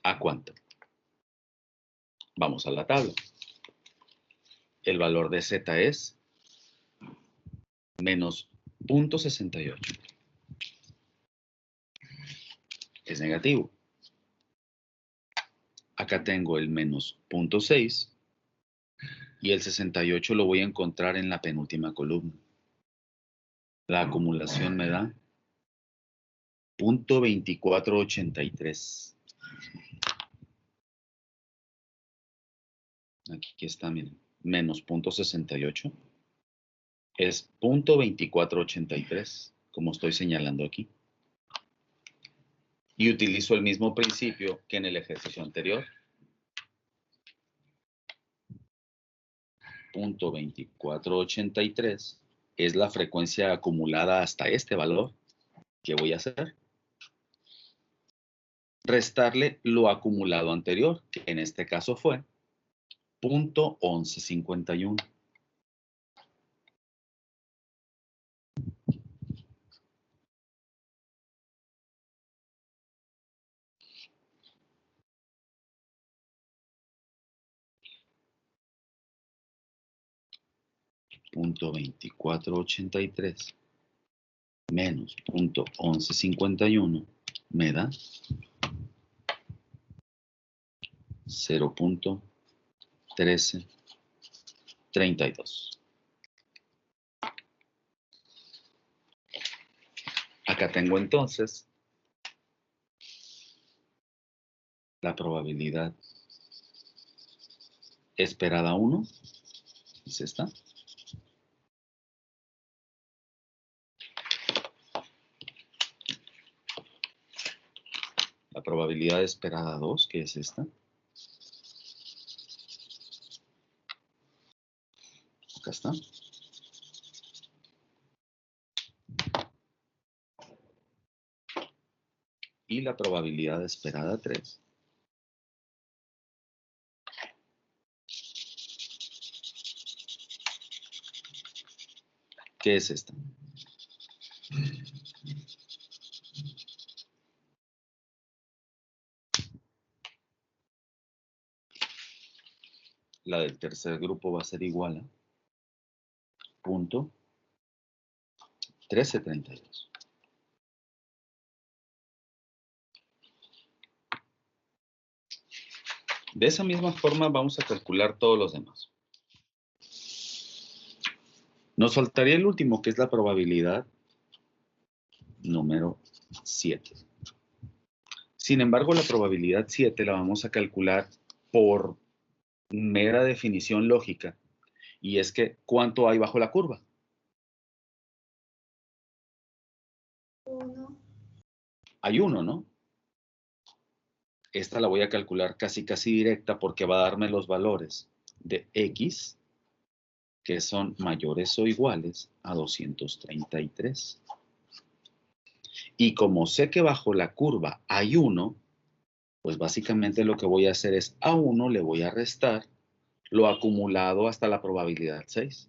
¿a cuánto? Vamos a la tabla. El valor de z es menos 0.68. Es negativo. Acá tengo el menos 0.6 y el 68 lo voy a encontrar en la penúltima columna. La acumulación me da 0.2483. Aquí está, miren, menos 0.68 es 0.2483, como estoy señalando aquí. Y utilizo el mismo principio que en el ejercicio anterior. 0.2483 es la frecuencia acumulada hasta este valor. ¿Qué voy a hacer? Restarle lo acumulado anterior, que en este caso fue 0.1151. 0.2483 menos 0.1151 me da 0.1332. Acá tengo entonces la probabilidad esperada 1, es esta. La probabilidad esperada 2, que es esta. Acá está. Y la probabilidad esperada 3. ¿Qué es esta? La del tercer grupo va a ser igual a 0.1332. De esa misma forma vamos a calcular todos los demás. Nos faltaría el último, que es la probabilidad número 7. Sin embargo, la probabilidad 7 la vamos a calcular por mera definición lógica. Y es que, ¿cuánto hay bajo la curva? 1. Hay 1, ¿no? Esta la voy a calcular casi directa porque va a darme los valores de x que son mayores o iguales a 233. Y como sé que bajo la curva hay 1, pues básicamente lo que voy a hacer es a 1 le voy a restar lo acumulado hasta la probabilidad 6.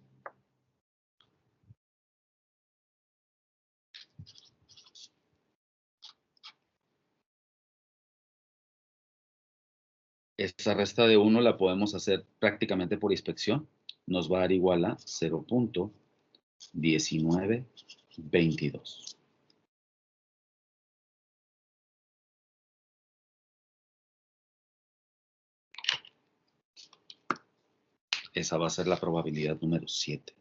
Esta resta de 1 la podemos hacer prácticamente por inspección. Nos va a dar igual a 0.1922. Esa va a ser la probabilidad número 7.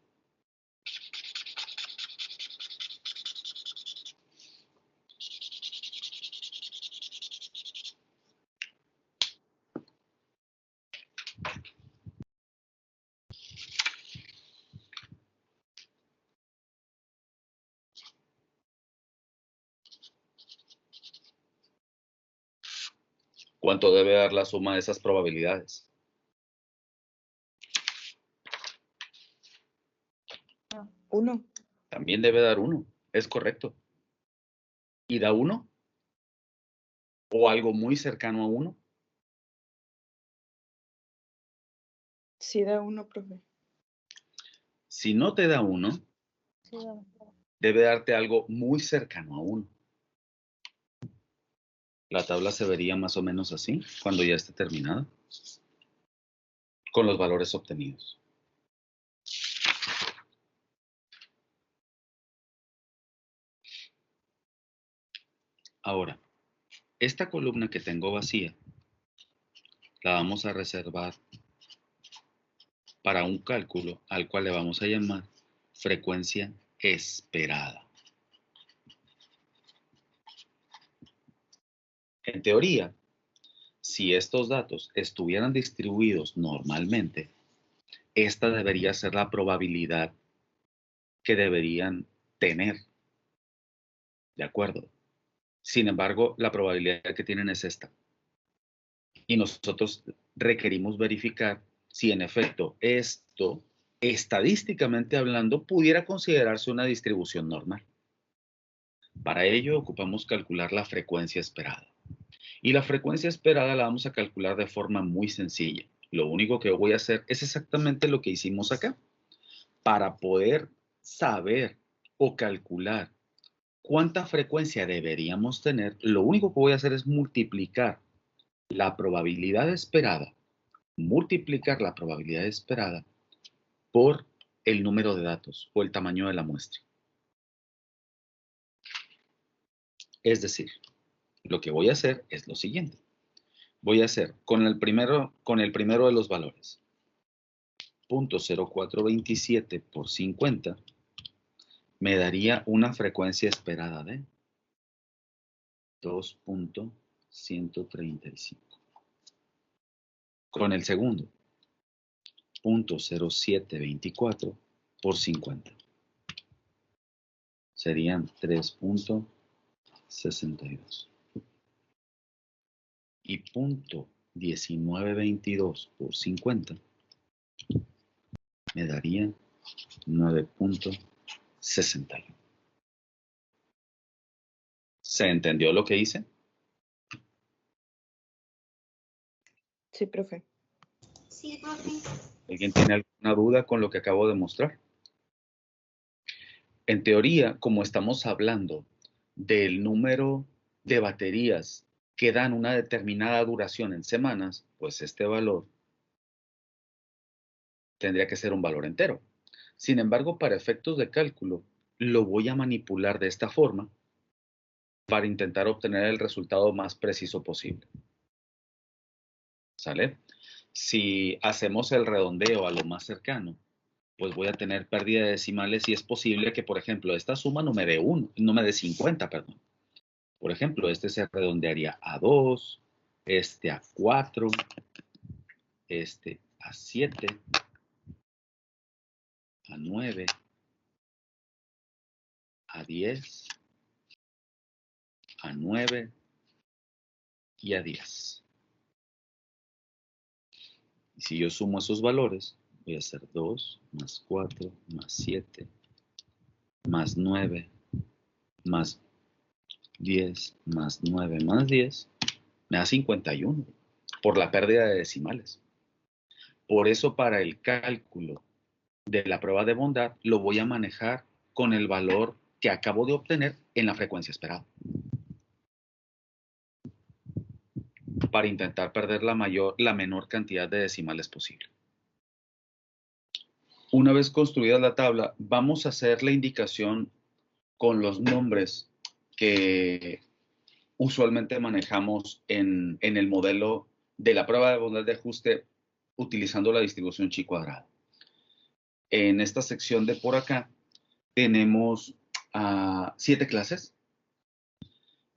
¿Cuánto debe dar la suma de esas probabilidades? Uno. También debe dar 1. Es correcto. ¿Y da 1? ¿O algo muy cercano a 1? Sí da 1, profe. Si no te da 1, Sí, dame. debe darte algo muy cercano a 1. La tabla se vería más o menos así cuando ya esté terminada, con los valores obtenidos. Ahora, esta columna que tengo vacía, la vamos a reservar para un cálculo al cual le vamos a llamar frecuencia esperada. En teoría, si estos datos estuvieran distribuidos normalmente, esta debería ser la probabilidad que deberían tener. ¿De acuerdo? Sin embargo, la probabilidad que tienen es esta. Y nosotros requerimos verificar si en efecto esto, estadísticamente hablando, pudiera considerarse una distribución normal. Para ello ocupamos calcular la frecuencia esperada. Y la frecuencia esperada la vamos a calcular de forma muy sencilla. Lo único que voy a hacer es exactamente lo que hicimos acá. Para poder saber o calcular cuánta frecuencia deberíamos tener, lo único que voy a hacer es multiplicar la probabilidad esperada por el número de datos o el tamaño de la muestra. Es decir, lo que voy a hacer es lo siguiente. Voy a hacer con el primero de los valores, 0.0427 por 50, me daría una frecuencia esperada de 2.135. Con el segundo, 0.0724 por 50. Serían 3.62. Y 0.1922 por 50 me daría 9.61. ¿Se entendió lo que hice? Sí, profe. Sí, profe. ¿Alguien tiene alguna duda con lo que acabo de mostrar? En teoría, como estamos hablando del número de baterías que dan una determinada duración en semanas, pues este valor tendría que ser un valor entero. Sin embargo, para efectos de cálculo, lo voy a manipular de esta forma para intentar obtener el resultado más preciso posible. ¿Sale? Si hacemos el redondeo a lo más cercano, pues voy a tener pérdida de decimales y es posible que, por ejemplo, esta suma no me dé 50, perdón. Por ejemplo, este se redondearía a 2, este a 4, este a 7, a 9, a 10, a 9 y a 10. Y si yo sumo esos valores, voy a hacer 2 más 4 más 7 más 9 más 10 más 9 más 10, me da 51 por la pérdida de decimales. Por eso para el cálculo de la prueba de bondad lo voy a manejar con el valor que acabo de obtener en la frecuencia esperada, para intentar perder la menor cantidad de decimales posible. Una vez construida la tabla, vamos a hacer la indicación con los nombres que usualmente manejamos en el modelo de la prueba de bondad de ajuste utilizando la distribución chi cuadrada. En esta sección de por acá tenemos 7 clases.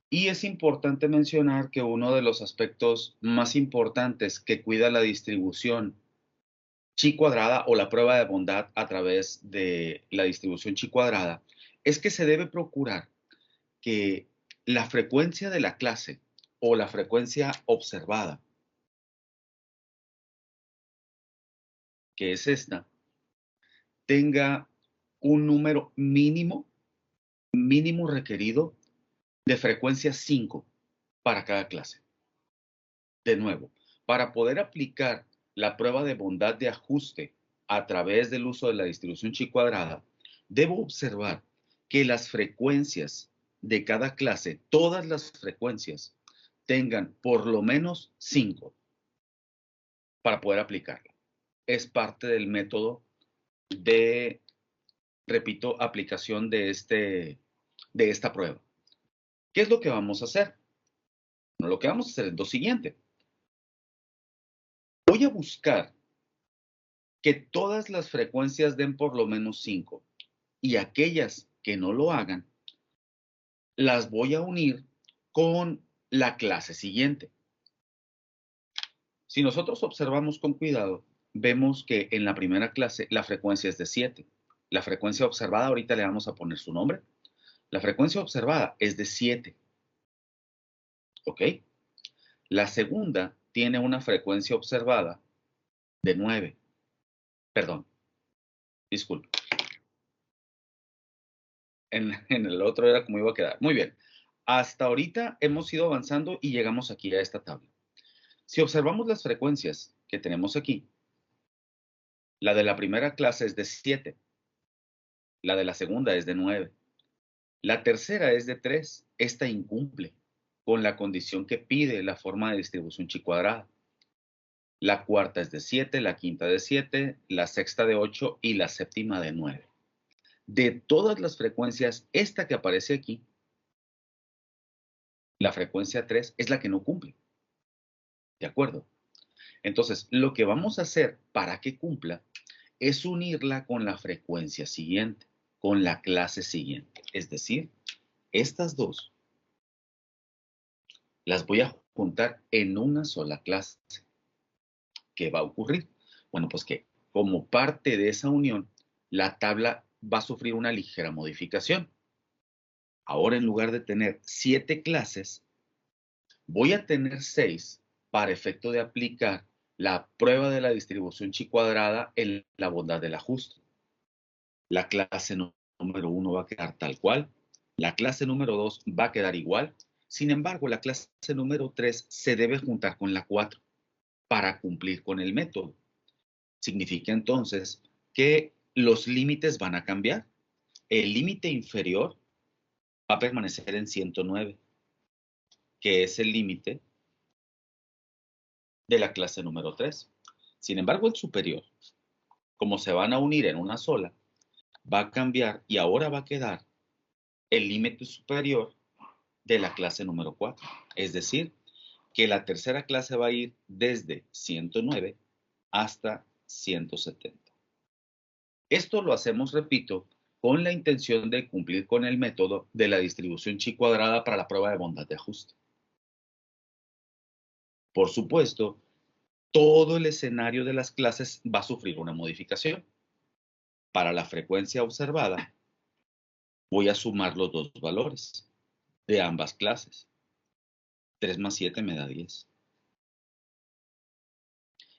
Y es importante mencionar que uno de los aspectos más importantes que cuida la distribución chi cuadrada o la prueba de bondad a través de la distribución chi cuadrada es que se debe procurar que la frecuencia de la clase o la frecuencia observada, que es esta, tenga un número mínimo requerido de frecuencia 5 para cada clase. De nuevo, para poder aplicar la prueba de bondad de ajuste a través del uso de la distribución chi cuadrada, debo observar que las frecuencias de cada clase, todas las frecuencias, tengan por lo menos 5 para poder aplicarla. Es parte del método de, repito, aplicación de esta prueba. ¿Qué es lo que vamos a hacer? Bueno, lo que vamos a hacer es lo siguiente. Voy a buscar que todas las frecuencias den por lo menos 5 y aquellas que no lo hagan, las voy a unir con la clase siguiente. Si nosotros observamos con cuidado, vemos que en la primera clase la frecuencia es de 7. La frecuencia observada, ahorita le vamos a poner su nombre. La frecuencia observada es de 7. ¿Ok? La segunda tiene una frecuencia observada de 9. Perdón, disculpe. En el otro era como iba a quedar. Muy bien. Hasta ahorita hemos ido avanzando y llegamos aquí a esta tabla. Si observamos las frecuencias que tenemos aquí, la de la primera clase es de 7, la de la segunda es de 9, la tercera es de 3. Esta incumple con la condición que pide la forma de distribución chi cuadrada. La cuarta es de 7, la quinta de 7, la sexta de 8 y la séptima de 9. De todas las frecuencias, esta que aparece aquí, la frecuencia 3 es la que no cumple. ¿De acuerdo? Entonces, lo que vamos a hacer para que cumpla es unirla con la frecuencia siguiente, con la clase siguiente. Es decir, estas dos las voy a juntar en una sola clase. ¿Qué va a ocurrir? Bueno, pues que como parte de esa unión, la tabla va a sufrir una ligera modificación. Ahora, en lugar de tener 7 clases, voy a tener 6 para efecto de aplicar la prueba de la distribución chi cuadrada en la bondad del ajuste. La clase número 1 va a quedar tal cual. La clase número 2 va a quedar igual. Sin embargo, la clase número 3 se debe juntar con la 4 para cumplir con el método. Significa entonces que los límites van a cambiar. El límite inferior va a permanecer en 109, que es el límite de la clase número 3. Sin embargo, el superior, como se van a unir en una sola, va a cambiar y ahora va a quedar el límite superior de la clase número 4. Es decir, que la tercera clase va a ir desde 109 hasta 170. Esto lo hacemos, repito, con la intención de cumplir con el método de la distribución chi cuadrada para la prueba de bondad de ajuste. Por supuesto, todo el escenario de las clases va a sufrir una modificación. Para la frecuencia observada, voy a sumar los dos valores de ambas clases. 3 más 7 me da 10.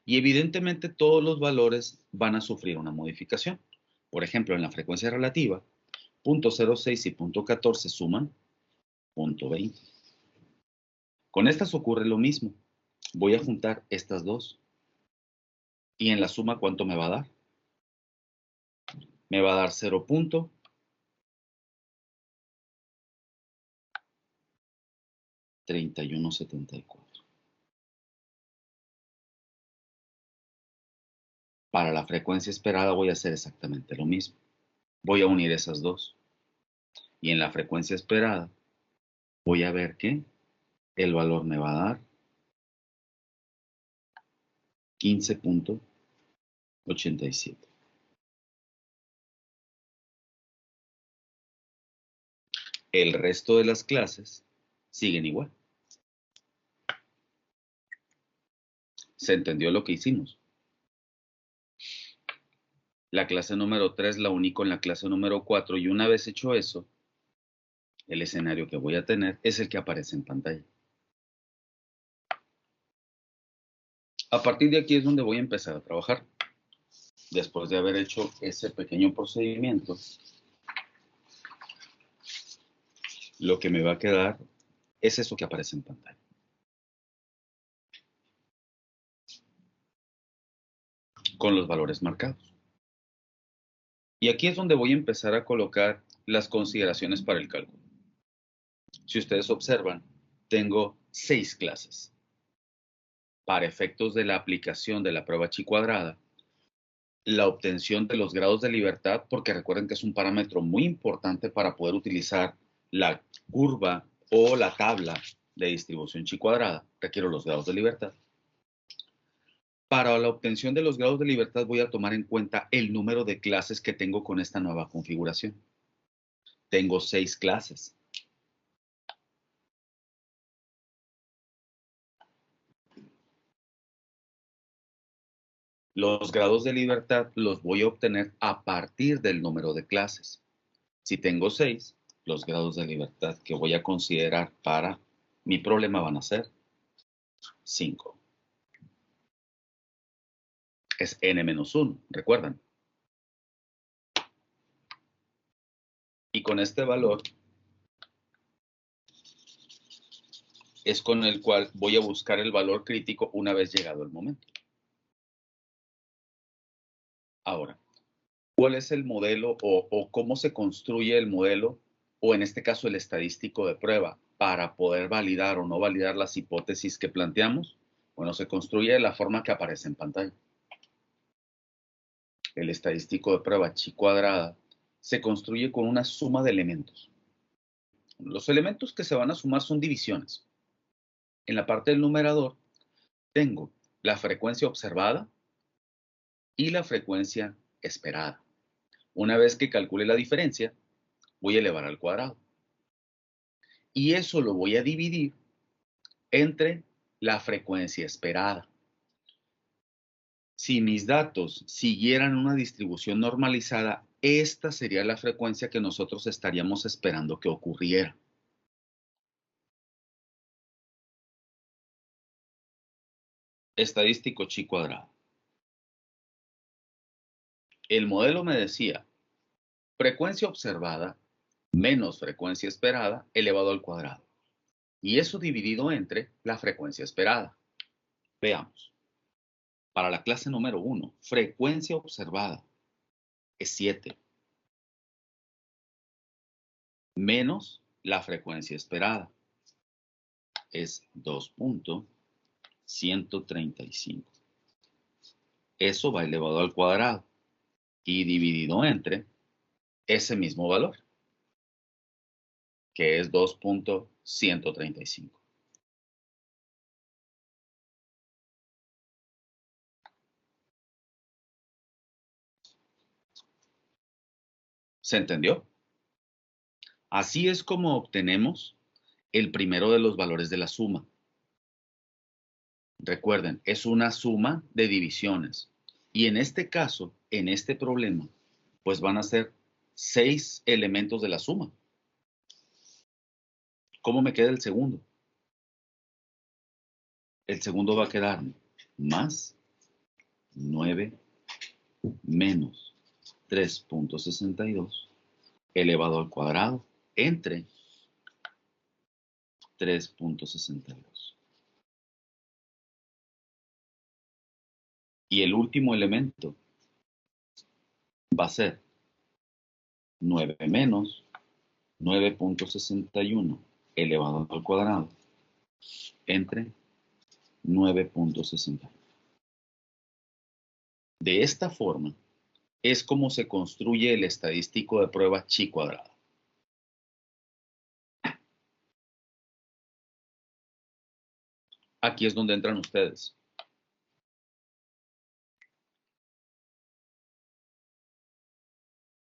Y evidentemente todos los valores van a sufrir una modificación. Por ejemplo, en la frecuencia relativa, 0.06 y 0.14 suman 0.20. Con estas ocurre lo mismo. Voy a juntar estas dos. Y en la suma, ¿cuánto me va a dar? Me va a dar 0.3174. Para la frecuencia esperada voy a hacer exactamente lo mismo. Voy a unir esas dos. Y en la frecuencia esperada voy a ver que el valor me va a dar 15.87. El resto de las clases siguen igual. ¿Se entendió lo que hicimos? La clase número 3 la uní con la clase número 4 y una vez hecho eso, el escenario que voy a tener es el que aparece en pantalla. A partir de aquí es donde voy a empezar a trabajar. Después de haber hecho ese pequeño procedimiento, lo que me va a quedar es eso que aparece en pantalla. Con los valores marcados. Y aquí es donde voy a empezar a colocar las consideraciones para el cálculo. Si ustedes observan, tengo 6 clases. Para efectos de la aplicación de la prueba chi cuadrada, la obtención de los grados de libertad, porque recuerden que es un parámetro muy importante para poder utilizar la curva o la tabla de distribución chi cuadrada, requiero los grados de libertad. Para la obtención de los grados de libertad voy a tomar en cuenta el número de clases que tengo con esta nueva configuración. Tengo 6 clases. Los grados de libertad los voy a obtener a partir del número de clases. Si tengo 6, los grados de libertad que voy a considerar para mi problema van a ser 5. Es n-1, ¿recuerdan? Y con este valor es con el cual voy a buscar el valor crítico una vez llegado el momento. Ahora, ¿cuál es el modelo o cómo se construye el modelo, o en este caso el estadístico de prueba, para poder validar o no validar las hipótesis que planteamos? Bueno, se construye de la forma que aparece en pantalla. El estadístico de prueba chi cuadrada se construye con una suma de elementos. Los elementos que se van a sumar son divisiones. En la parte del numerador tengo la frecuencia observada y la frecuencia esperada. Una vez que calcule la diferencia, voy a elevar al cuadrado. Y eso lo voy a dividir entre la frecuencia esperada. Si mis datos siguieran una distribución normalizada, esta sería la frecuencia que nosotros estaríamos esperando que ocurriera. Estadístico chi cuadrado. El modelo me decía frecuencia observada menos frecuencia esperada elevado al cuadrado. Y eso dividido entre la frecuencia esperada. Veamos. Para la clase número 1, frecuencia observada es 7. Menos la frecuencia esperada es 2.135. Eso va elevado al cuadrado y dividido entre ese mismo valor, que es 2.135. ¿Se entendió? Así es como obtenemos el primero de los valores de la suma. Recuerden, es una suma de divisiones. Y en este caso, en este problema, pues van a ser 6 elementos de la suma. ¿Cómo me queda el segundo? El segundo va a quedar más 9 menos 3.62 elevado al cuadrado entre 3.62. Y el último elemento va a ser 9 menos 9.61 elevado al cuadrado entre 9.60. De esta forma es como se construye el estadístico de prueba chi cuadrada. Aquí es donde entran ustedes.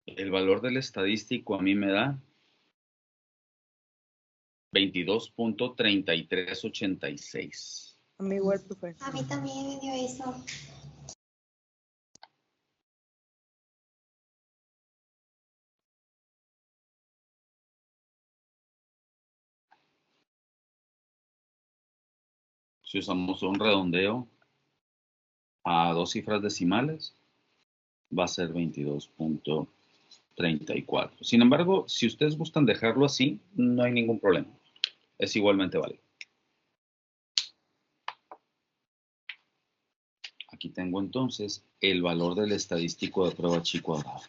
El valor del estadístico a mí me da 22.3386. A mí igual, profe. A mí también me dio eso. Si usamos un redondeo a 2 cifras decimales, va a ser 22.34. Sin embargo, si ustedes gustan dejarlo así, no hay ningún problema. Es igualmente válido. Aquí tengo entonces el valor del estadístico de prueba chi cuadrada.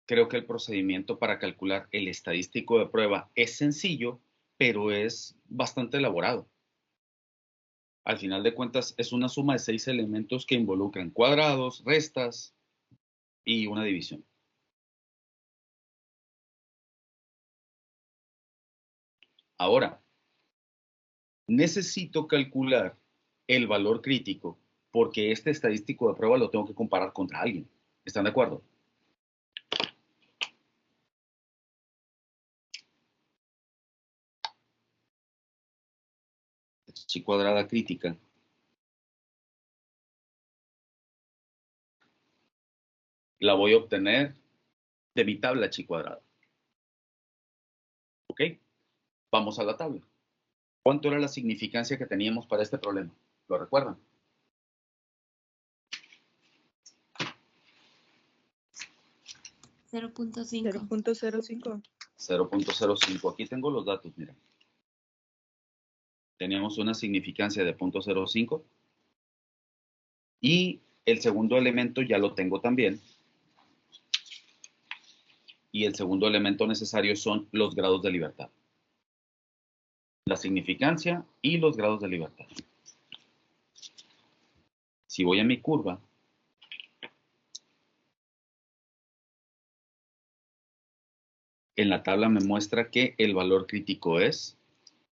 Creo que el procedimiento para calcular el estadístico de prueba es sencillo, pero es bastante elaborado. Al final de cuentas, es una suma de 6 elementos que involucran cuadrados, restas y una división. Ahora, necesito calcular el valor crítico porque este estadístico de prueba lo tengo que comparar contra alguien. ¿Están de acuerdo? Chi cuadrada crítica la voy a obtener de mi tabla chi cuadrada. ¿Ok? Vamos a la tabla. ¿Cuánto era la significancia que teníamos para este problema? ¿Lo recuerdan? $0.5. 0.05. 0.05. Aquí tengo los datos, miren. Teníamos una significancia de 0.05 y el segundo elemento ya lo tengo también. Y el segundo elemento necesario son los grados de libertad. La significancia y los grados de libertad. Si voy a mi curva, en la tabla me muestra que el valor crítico es,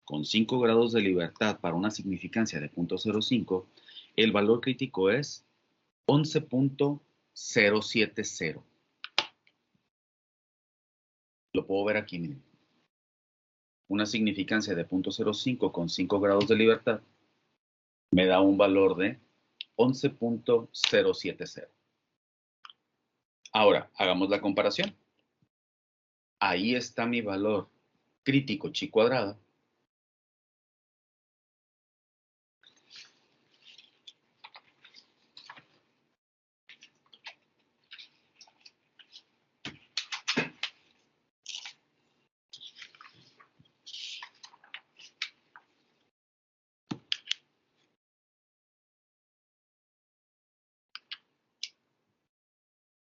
con 5 grados de libertad para una significancia de 0.05, el valor crítico es 11.070. Lo puedo ver aquí, miren. Una significancia de 0.05 con 5 grados de libertad me da un valor de 11.070. Ahora, hagamos la comparación. Ahí está mi valor crítico chi cuadrada.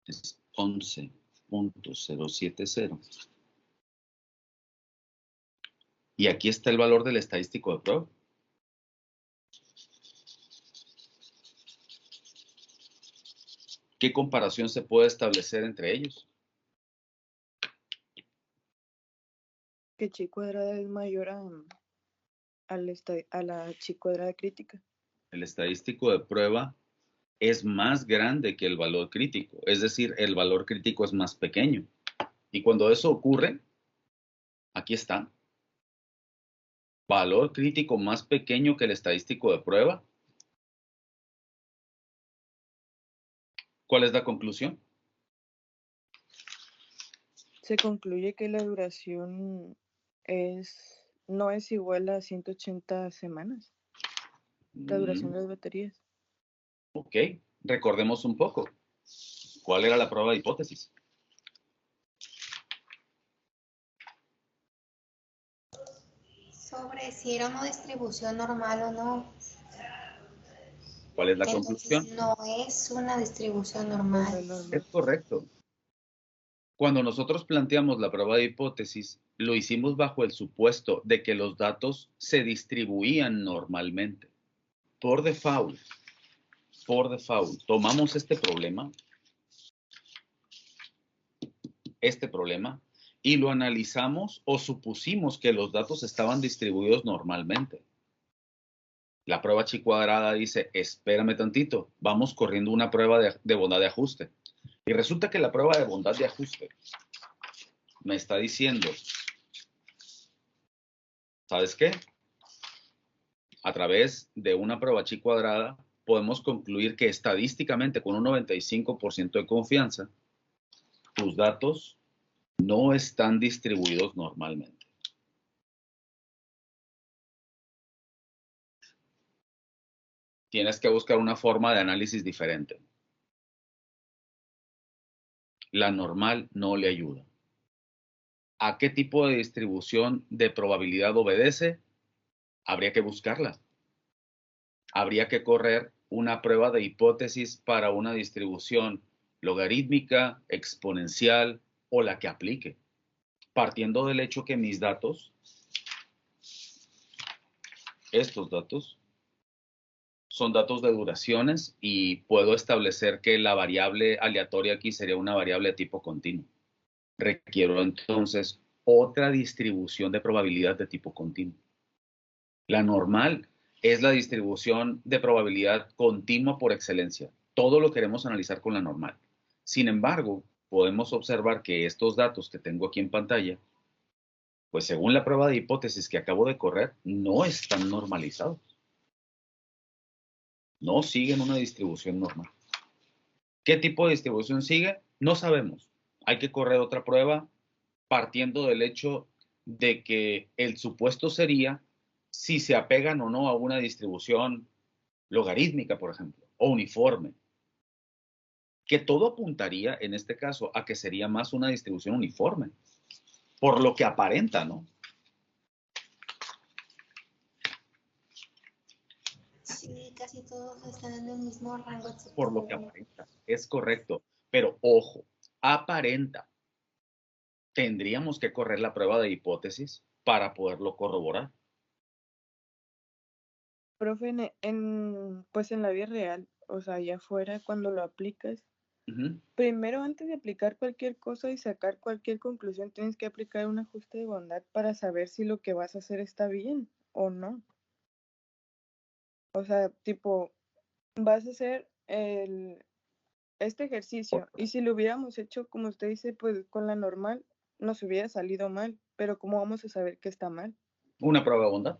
Es 11.070. Y aquí está el valor del estadístico de prueba. ¿Qué comparación se puede establecer entre ellos? Que chi cuadrada es mayor a la chi cuadrada crítica. El estadístico de prueba es más grande que el valor crítico. Es decir, el valor crítico es más pequeño. Y cuando eso ocurre, aquí está. Valor crítico más pequeño que el estadístico de prueba. ¿Cuál es la conclusión? Se concluye que la duración no es igual a 180 semanas, la duración de las baterías. Ok, recordemos un poco. ¿Cuál era la prueba de hipótesis? Sobre si era una distribución normal o no. ¿Cuál es la Entonces conclusión? no es una distribución No normal. es normal. Es correcto. Cuando nosotros planteamos la prueba de hipótesis, lo hicimos bajo el supuesto de que los datos se distribuían normalmente. Por default, tomamos este problema, y lo analizamos o supusimos que los datos estaban distribuidos normalmente. La prueba chi cuadrada dice, espérame tantito, vamos corriendo una prueba de bondad de ajuste. Y resulta que la prueba de bondad de ajuste me está diciendo, ¿sabes qué? A través de una prueba chi cuadrada podemos concluir que estadísticamente con un 95% de confianza, tus datos no están distribuidos normalmente. Tienes que buscar una forma de análisis diferente. La normal no le ayuda. ¿A qué tipo de distribución de probabilidad obedece? Habría que buscarla. Habría que correr una prueba de hipótesis para una distribución logarítmica, exponencial o la que aplique, partiendo del hecho que mis datos, estos datos, son datos de duraciones y puedo establecer que la variable aleatoria aquí sería una variable de tipo continuo. Requiero entonces otra distribución de probabilidad de tipo continuo. La normal es la distribución de probabilidad continua por excelencia. Todo lo queremos analizar con la normal. Sin embargo, podemos observar que estos datos que tengo aquí en pantalla, pues según la prueba de hipótesis que acabo de correr, no están normalizados. No siguen una distribución normal. ¿Qué tipo de distribución sigue? No sabemos. Hay que correr otra prueba partiendo del hecho de que el supuesto sería si se apegan o no a una distribución logarítmica, por ejemplo, o uniforme. Que todo apuntaría, en este caso, a que sería más una distribución uniforme, por lo que aparenta, ¿no? Sí, casi todos están en el mismo rango, excepto Por lo que uno. aparenta, es correcto. Pero ojo, aparenta. tendríamos que correr la prueba de hipótesis para poderlo corroborar. Profe, pues en la vida real, o sea, allá afuera, cuando lo aplicas, Ujú. primero antes de aplicar cualquier cosa y sacar cualquier conclusión, tienes que aplicar un ajuste de bondad para saber si lo que vas a hacer está bien o no. O sea, tipo, vas a hacer este ejercicio y si lo hubiéramos hecho, como usted dice, pues con la normal, nos hubiera salido mal, pero ¿cómo vamos a saber que está mal? Una prueba de bondad.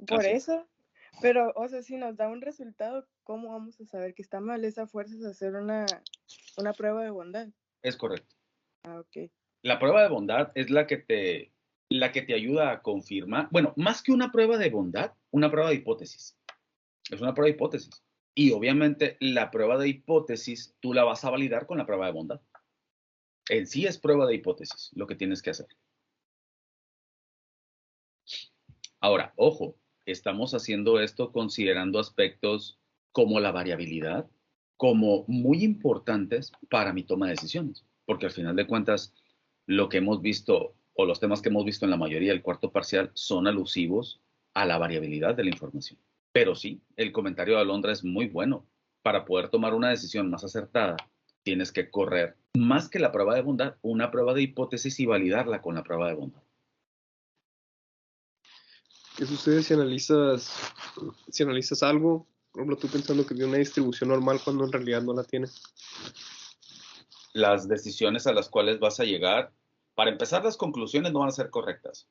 Por Así es. eso, pero, o sea, si nos da un resultado, ¿cómo vamos a saber que está mal? Esa fuerza es hacer una prueba de bondad. Es correcto. Ah, ok. La prueba de bondad es la que te ayuda a confirmar, bueno, más que una prueba de bondad, una prueba de hipótesis. Es una prueba de hipótesis. Y obviamente la prueba de hipótesis tú la vas a validar con la prueba de bondad. En sí es prueba de hipótesis lo que tienes que hacer. Ahora, ojo, estamos haciendo esto considerando aspectos como la variabilidad, como muy importantes para mi toma de decisiones, porque al final de cuentas, lo que hemos visto o los temas que hemos visto en la mayoría del cuarto parcial son alusivos a la variabilidad de la información. Pero sí, el comentario de Alondra es muy bueno. Para poder tomar una decisión más acertada, tienes que correr más que la prueba de bondad, una prueba de hipótesis y validarla con la prueba de bondad. ¿Qué sucede si analizas algo? Por ejemplo, tú pensando que tiene una distribución normal cuando en realidad no la tiene. Las decisiones a las cuales vas a llegar, para empezar, las conclusiones no van a ser correctas.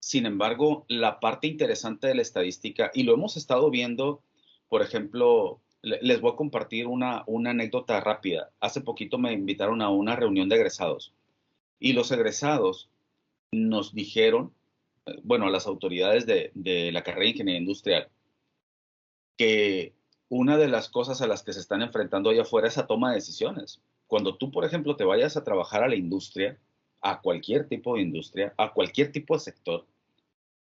Sin embargo, la parte interesante de la estadística, y lo hemos estado viendo, por ejemplo, les voy a compartir una anécdota rápida. Hace poquito me invitaron a una reunión de egresados y los egresados nos dijeron, bueno, a las autoridades de la carrera de Ingeniería Industrial, que una de las cosas a las que se están enfrentando allá afuera es a toma de decisiones. Cuando tú, por ejemplo, te vayas a trabajar a la industria, a cualquier tipo de industria, a cualquier tipo de sector,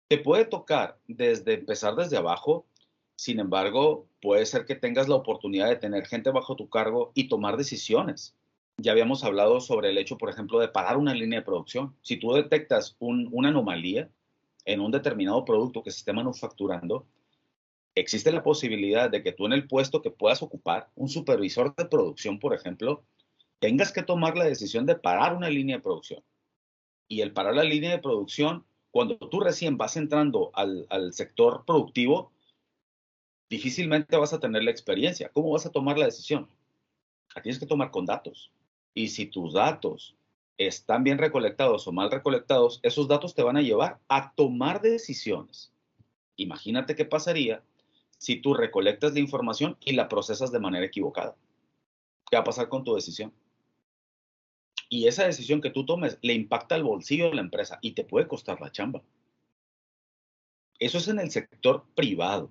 te puede tocar desde empezar desde abajo. Sin embargo, puede ser que tengas la oportunidad de tener gente bajo tu cargo y tomar decisiones. Ya habíamos hablado sobre el hecho, por ejemplo, de parar una línea de producción. Si tú detectas una anomalía en un determinado producto que se esté manufacturando, existe la posibilidad de que tú en el puesto que puedas ocupar, un supervisor de producción, por ejemplo, tengas que tomar la decisión de parar una línea de producción. Y el parar la línea de producción, cuando tú recién vas entrando al sector productivo, difícilmente vas a tener la experiencia. ¿Cómo vas a tomar la decisión? La tienes que tomar con datos. Y si tus datos están bien recolectados o mal recolectados, esos datos te van a llevar a tomar decisiones. Imagínate qué pasaría si tú recolectas la información y la procesas de manera equivocada. ¿Qué va a pasar con tu decisión? Y esa decisión que tú tomes le impacta al bolsillo de la empresa y te puede costar la chamba. Eso es en el sector privado.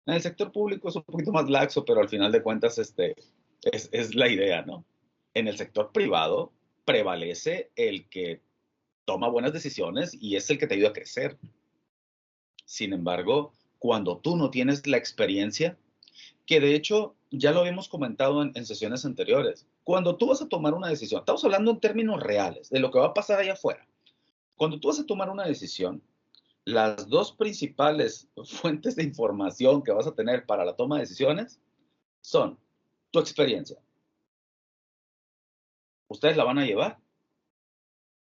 En el sector público es un poquito más laxo, pero al final de cuentas es la idea, ¿no? En el sector privado prevalece el que toma buenas decisiones y es el que te ayuda a crecer. Sin embargo, cuando tú no tienes la experiencia, que de hecho ya lo habíamos comentado en sesiones anteriores, cuando tú vas a tomar una decisión, estamos hablando en términos reales de lo que va a pasar allá afuera. Cuando tú vas a tomar una decisión, las dos principales fuentes de información que vas a tener para la toma de decisiones son tu experiencia. ¿Ustedes la van a llevar?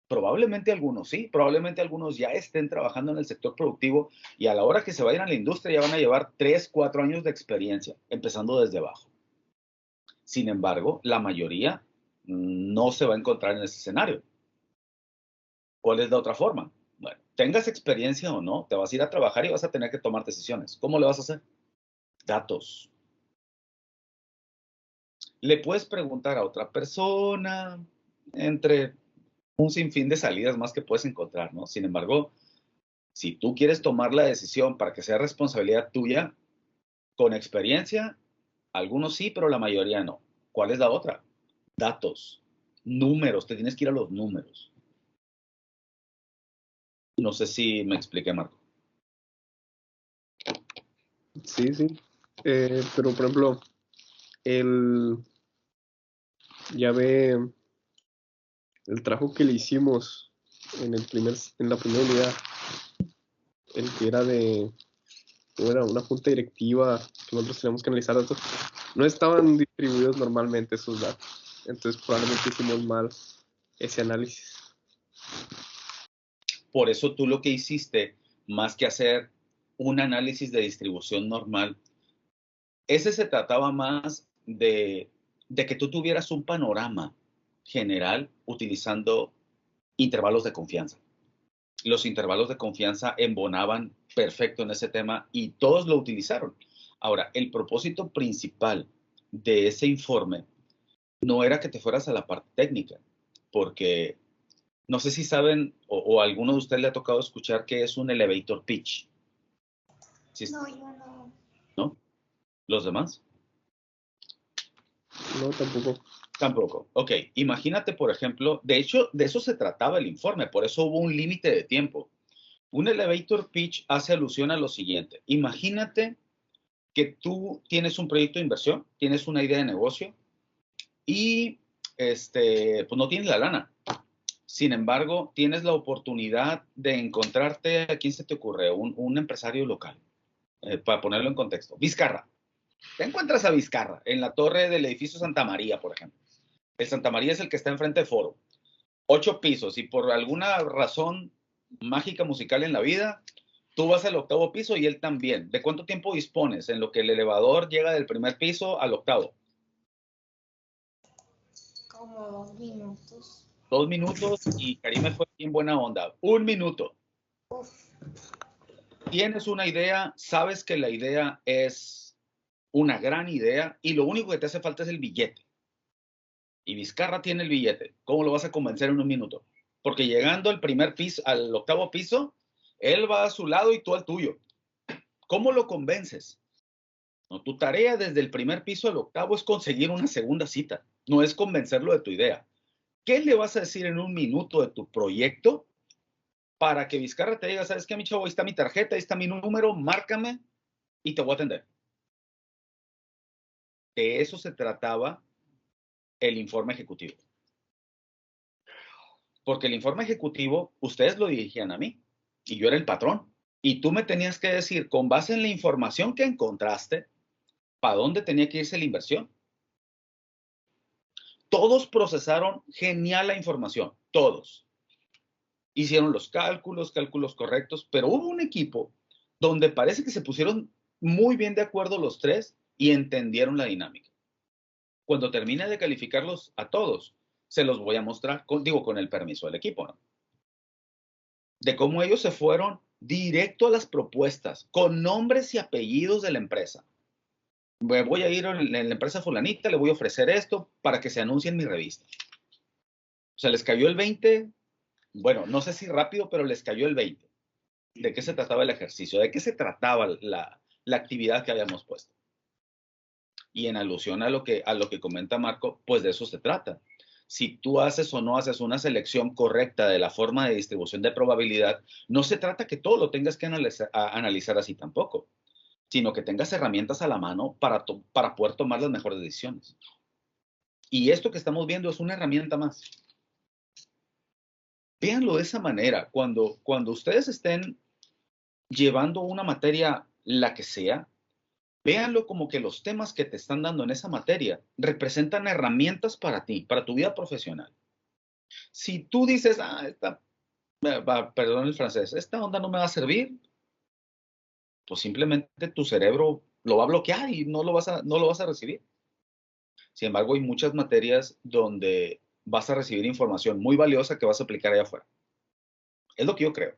Probablemente algunos sí, probablemente algunos ya estén trabajando en el sector productivo y a la hora que se vayan a la industria ya van a llevar 3, 4 años de experiencia, empezando desde abajo. Sin embargo, la mayoría no se va a encontrar en ese escenario. ¿Cuál es la otra forma? Bueno, tengas experiencia o no, te vas a ir a trabajar y vas a tener que tomar decisiones. ¿Cómo le vas a hacer? Datos. Le puedes preguntar a otra persona, entre un sinfín de salidas más que puedes encontrar, ¿no? Sin embargo, si tú quieres tomar la decisión para que sea responsabilidad tuya, con experiencia, algunos sí, pero la mayoría no. ¿Cuál es la otra? Datos, números, te tienes que ir a los números. No sé si me expliqué, Marco. Sí, sí. Pero, por ejemplo, ya ve El trabajo que le hicimos en la primera unidad, el que era era una junta directiva, que nosotros teníamos que analizar datos, no estaban distribuidos normalmente esos datos. Entonces probablemente hicimos mal ese análisis. Por eso tú lo que hiciste, más que hacer un análisis de distribución normal, ese se trataba más de que tú tuvieras un panorama general utilizando intervalos de confianza. Los intervalos de confianza embonaban perfecto en ese tema y todos lo utilizaron. Ahora, el propósito principal de ese informe no era que te fueras a la parte técnica, porque no sé si saben o a alguno de ustedes le ha tocado escuchar qué es un elevator pitch. ¿Sí? No, yo no. ¿No? ¿Los demás? No, tampoco. Tampoco. Ok, imagínate, por ejemplo, de hecho, de eso se trataba el informe, por eso hubo un límite de tiempo. Un elevator pitch hace alusión a lo siguiente. Imagínate que tú tienes un proyecto de inversión, tienes una idea de negocio y pues no tienes la lana. Sin embargo, tienes la oportunidad de encontrarte, ¿a quién se te ocurre? Un empresario local, para ponerlo en contexto. Vizcarra. Te encuentras a Vizcarra en la torre del edificio Santa María, por ejemplo. El Santa María es el que está enfrente de Foro. 8 pisos y por alguna razón mágica musical en la vida, tú vas al 8º piso y él también. ¿De cuánto tiempo dispones en lo que el elevador llega del primer piso al 8º? Como 2 minutos. 2 minutos y Karime fue bien buena onda. 1 minuto. Uf, Tienes una idea, sabes que la idea es una gran idea y lo único que te hace falta es el billete. Y Vizcarra tiene el billete. ¿Cómo lo vas a convencer en 1 minuto? Porque llegando al primer piso, al 8º piso, él va a su lado y tú al tuyo. ¿Cómo lo convences? No, tu tarea desde el primer piso al 8º es conseguir una segunda cita. No es convencerlo de tu idea. ¿Qué le vas a decir en 1 minuto de tu proyecto para que Vizcarra te diga, ¿sabes qué, mi chavo? Ahí está mi tarjeta, ahí está mi número, márcame y te voy a atender? De eso se trataba el informe ejecutivo. Porque el informe ejecutivo, ustedes lo dirigían a mí y yo era el patrón. Y tú me tenías que decir, con base en la información que encontraste, ¿para dónde tenía que irse la inversión? Todos procesaron genial la información, todos. Hicieron los cálculos correctos, pero hubo un equipo donde parece que se pusieron muy bien de acuerdo los tres y entendieron la dinámica. Cuando termine de calificarlos a todos, se los voy a mostrar, con el permiso del equipo, ¿no? De cómo ellos se fueron directo a las propuestas, con nombres y apellidos de la empresa. Voy a ir en la empresa fulanita, le voy a ofrecer esto para que se anuncie en mi revista. O sea, les cayó el 20, bueno, no sé si rápido, pero les cayó el 20. ¿De qué se trataba el ejercicio? ¿De qué se trataba la actividad que habíamos puesto? Y en alusión a lo que comenta Marco, pues de eso se trata. Si tú haces o no haces una selección correcta de la forma de distribución de probabilidad, no se trata que todo lo tengas que analizar así tampoco, sino que tengas herramientas a la mano para poder tomar las mejores decisiones. Y esto que estamos viendo es una herramienta más. Véanlo de esa manera. Cuando ustedes estén llevando una materia, la que sea, véanlo como que los temas que te están dando en esa materia representan herramientas para ti, para tu vida profesional. Si tú dices, perdón el francés, esta onda no me va a servir, pues simplemente tu cerebro lo va a bloquear y no lo vas a recibir. Sin embargo, hay muchas materias donde vas a recibir información muy valiosa que vas a aplicar allá afuera. Es lo que yo creo.